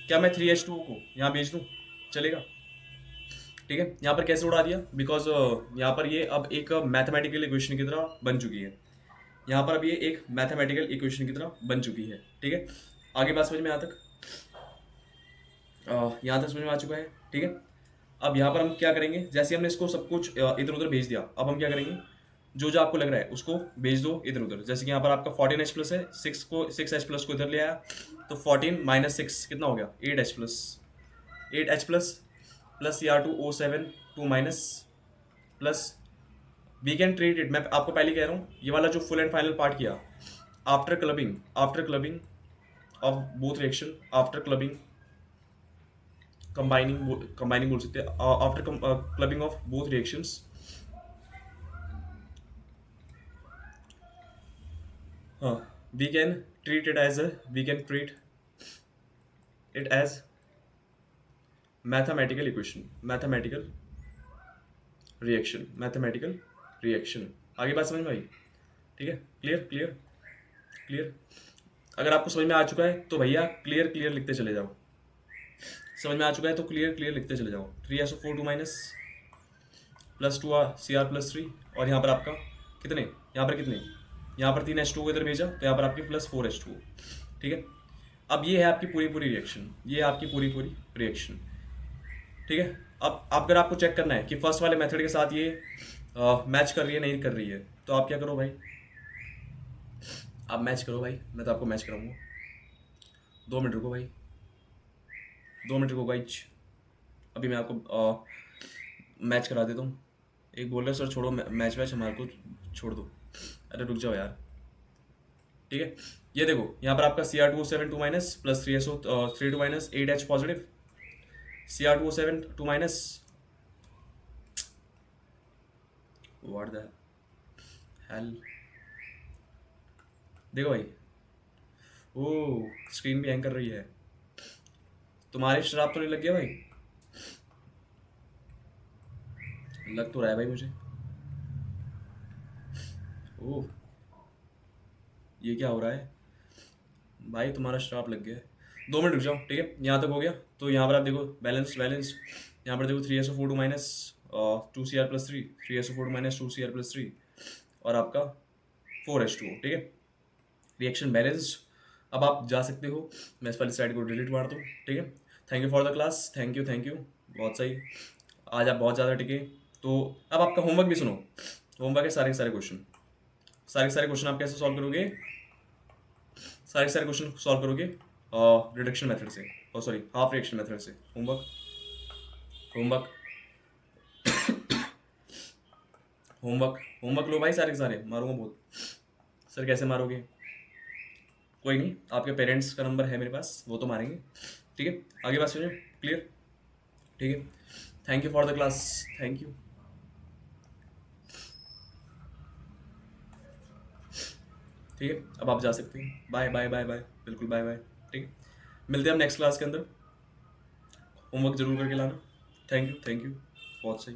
क्या मैं 3H2O को यहाँ भेज दूँ, चलेगा, ठीक है। यहाँ पर कैसे उड़ा दिया, बिकॉज यहाँ पर ये अब एक मैथमेटिकल इक्वेशन की तरह बन चुकी है, यहाँ पर अब ये एक मैथमेटिकल इक्वेशन की तरह बन चुकी है, ठीक है। आगे बात समझ में यहाँ तक, यहाँ तक समझ में आ चुका है, ठीक है। अब यहाँ पर हम क्या करेंगे, जैसे हमने इसको सब कुछ इधर उधर भेज दिया, अब हम क्या करेंगे, जो जो आपको लग रहा है उसको भेज दो इधर उधर। जैसे कि यहाँ पर आपका 14H प्लस है, 6H प्लस को इधर ले आया तो 14 माइनस 6 कितना हो गया, 8H plus plus Cr2O7 2 minus plus we can treat it, मैं आपको पहले कह रहा हूँ ये वाला जो फुल एंड फाइनल पार्ट किया, after clubbing of both reaction, after clubbing combining बोल सकते हैं, after clubbing of both reactions, हाँ, we can treat it as mathematical reaction, mathematical reaction. आगे बात समझ में आई? ठीक है, क्लियर क्लियर क्लियर। अगर आपको समझ में आ चुका है तो भैया क्लियर क्लियर लिखते चले जाओ। समझ में आ चुका है तो क्लियर क्लियर लिखते चले जाओ। 3SO4 2 माइनस प्लस 2 Cr+3, और यहाँ पर आपका कितने, यहाँ पर कितने, यहाँ पर 3H2 को इधर भेजा तो यहाँ पर आपकी प्लस 4H2। ठीक है, अब ये है आपकी पूरी पूरी रिएक्शन, ये है आपकी पूरी पूरी रिएक्शन। ठीक है, अब अगर आपको चेक करना है कि फर्स्ट वाले मेथड के साथ ये मैच कर रही है नहीं कर रही है, तो आप क्या करो भाई, आप मैच करो भाई, मैं तो आपको मैच कराऊंगा। 2 मिनट रुको भाई, 2 मिनट रुको गाइज, अभी मैं आपको मैच करा देता हूँ। एक बोल रहे सर छोड़ो मैच वैच हमारे को छोड़ दो, अरे रुक जाओ यार। ठीक है, ये देखो यहाँ पर आपका Cr2O7 2 minus plus 3SO3 2 minus 8H positive, Cr2O7 2 minus, what the hell. देखो भाई, ओ स्क्रीन भी हैंग कर रही है, तुम्हारी शराब तो नहीं लग गया भाई? लग तो रहा है भाई मुझे। ओह, ये क्या हो रहा है भाई, तुम्हारा शराब लग गया है। 2 मिनट रुक जाओ। ठीक है, यहाँ तक हो गया, तो यहाँ पर आप देखो बैलेंस बैलेंस, यहाँ पर देखो 3SO4 2 minus 2Cr+3, 3SO4 2 minus 2Cr+3, और आपका 4H2O। ठीक है, रिएक्शन बैलेंस्ड। अब आप जा सकते हो, मैं इस वाली साइड को डिलीट मार दूँ। ठीक है, thank you for the class, thank you, बहुत सही, आज आप बहुत ज़्यादा टिके। तो अब आपका होमवर्क भी सुनो, होमवर्क है सारे के सारे क्वेश्चन, सारे के सारे क्वेश्चन आप कैसे सॉल्व करोगे, सारे के सारे क्वेश्चन सॉल्व करोगे रिडक्शन मेथड से, और सॉरी हाफ रिएक्शन मेथड से। होमवर्क होमवर्क होमवर्क होमवर्क लो भाई, सारे के सारे, मारूंगा बहुत। सर कैसे मारोगे? कोई नहीं, आपके पेरेंट्स का नंबर है मेरे पास, वो तो मारेंगे। ठीक है, आगे बात सुनिए, क्लियर? ठीक है, thank you for the class, thank you. ठीक है, अब आप जा सकते हैं, बाय बाय बाय बाय, बिल्कुल बाय बाय। ठीक है, मिलते हैं हम नेक्स्ट क्लास के अंदर, होमवर्क जरूर करके लाना। थैंक यू बहुत सही।